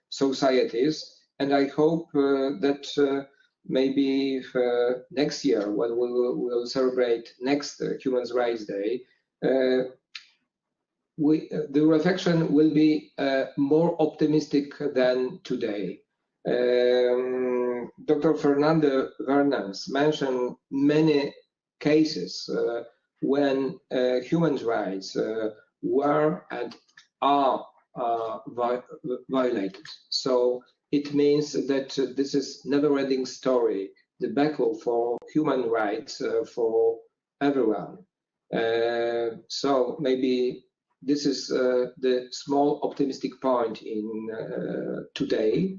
[SPEAKER 1] societies. And I hope that maybe next year, when we will celebrate next Human Rights Day, the reflection will be more optimistic than today. Dr. Fernand VARENNES mentioned many cases when human rights were and are violated. So it means that this is never-ending story, the battle for human rights for everyone. So maybe this is the small optimistic point in today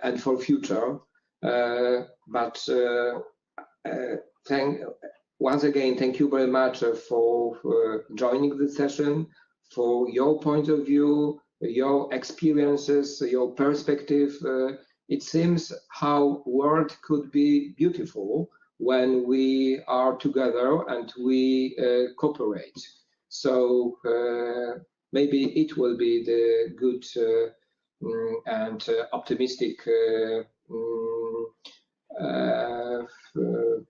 [SPEAKER 1] and for future. But once again, thank you very much for joining the session, for your point of view, your experiences, your perspective. It seems how world could be beautiful when we are together and we cooperate. So maybe it will be the good and optimistic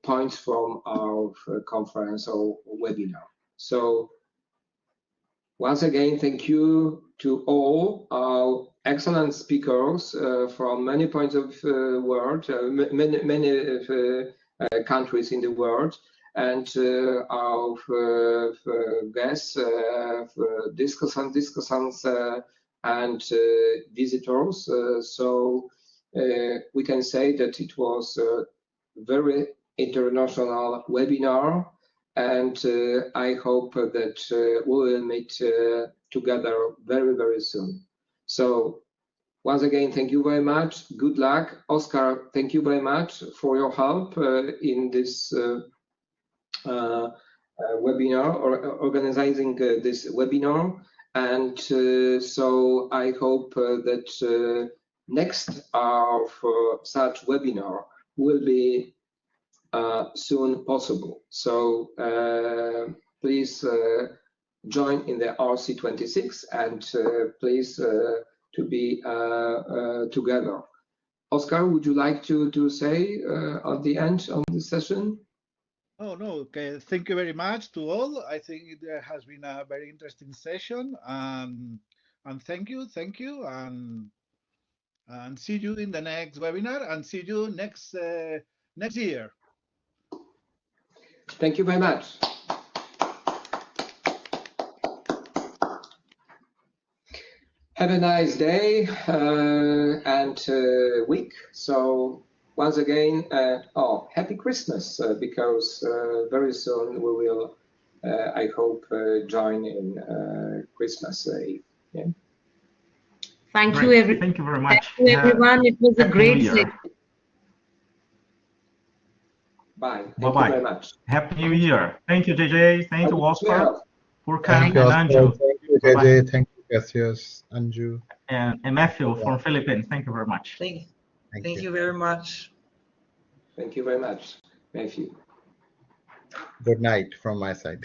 [SPEAKER 1] points from our conference or webinar. So once again, thank you to all our excellent speakers from many points of world, many countries in the world, and our guests, discussants, and visitors. So we can say that it was a very international webinar, and I hope that we will meet together very, very soon. So once again, thank you very much. Good luck. Oscar, thank you very much for your help in this webinar, or organizing this webinar. And so I hope that next for such webinar will be soon possible. So please join in the RC26, and please to be together. Oscar, would you like to say at the end of the session?
[SPEAKER 3] Oh, no, okay. Thank you very much to all. I think it has been a very interesting session, and thank you, and see you in the next webinar, and see you next year.
[SPEAKER 1] Thank you very much. Have a nice day and week. So once again, happy Christmas, because very soon we will, I hope, join in Christmas Eve. Yeah?
[SPEAKER 7] Thank
[SPEAKER 6] Great.
[SPEAKER 7] you, everyone.
[SPEAKER 6] Thank you very much.
[SPEAKER 7] Thank you, everyone. It was a
[SPEAKER 6] Happy
[SPEAKER 7] great
[SPEAKER 6] New Year.
[SPEAKER 7] session.
[SPEAKER 1] Bye. Thank
[SPEAKER 6] Bye-bye.
[SPEAKER 1] you very much.
[SPEAKER 6] Happy New Year. Thank you, JJ. Thank you, Oscar, FURQAN,
[SPEAKER 8] Thank you,
[SPEAKER 6] and
[SPEAKER 8] Oscar.
[SPEAKER 6] ANJU.
[SPEAKER 8] Thank you,
[SPEAKER 6] Bye-bye.
[SPEAKER 8] JJ. Thank you, Cassius, Anju.
[SPEAKER 6] And Matthew from Philippines. Thank you very much.
[SPEAKER 4] Thank you very much.
[SPEAKER 1] Thank you very much, Matthew.
[SPEAKER 8] Good night from my side.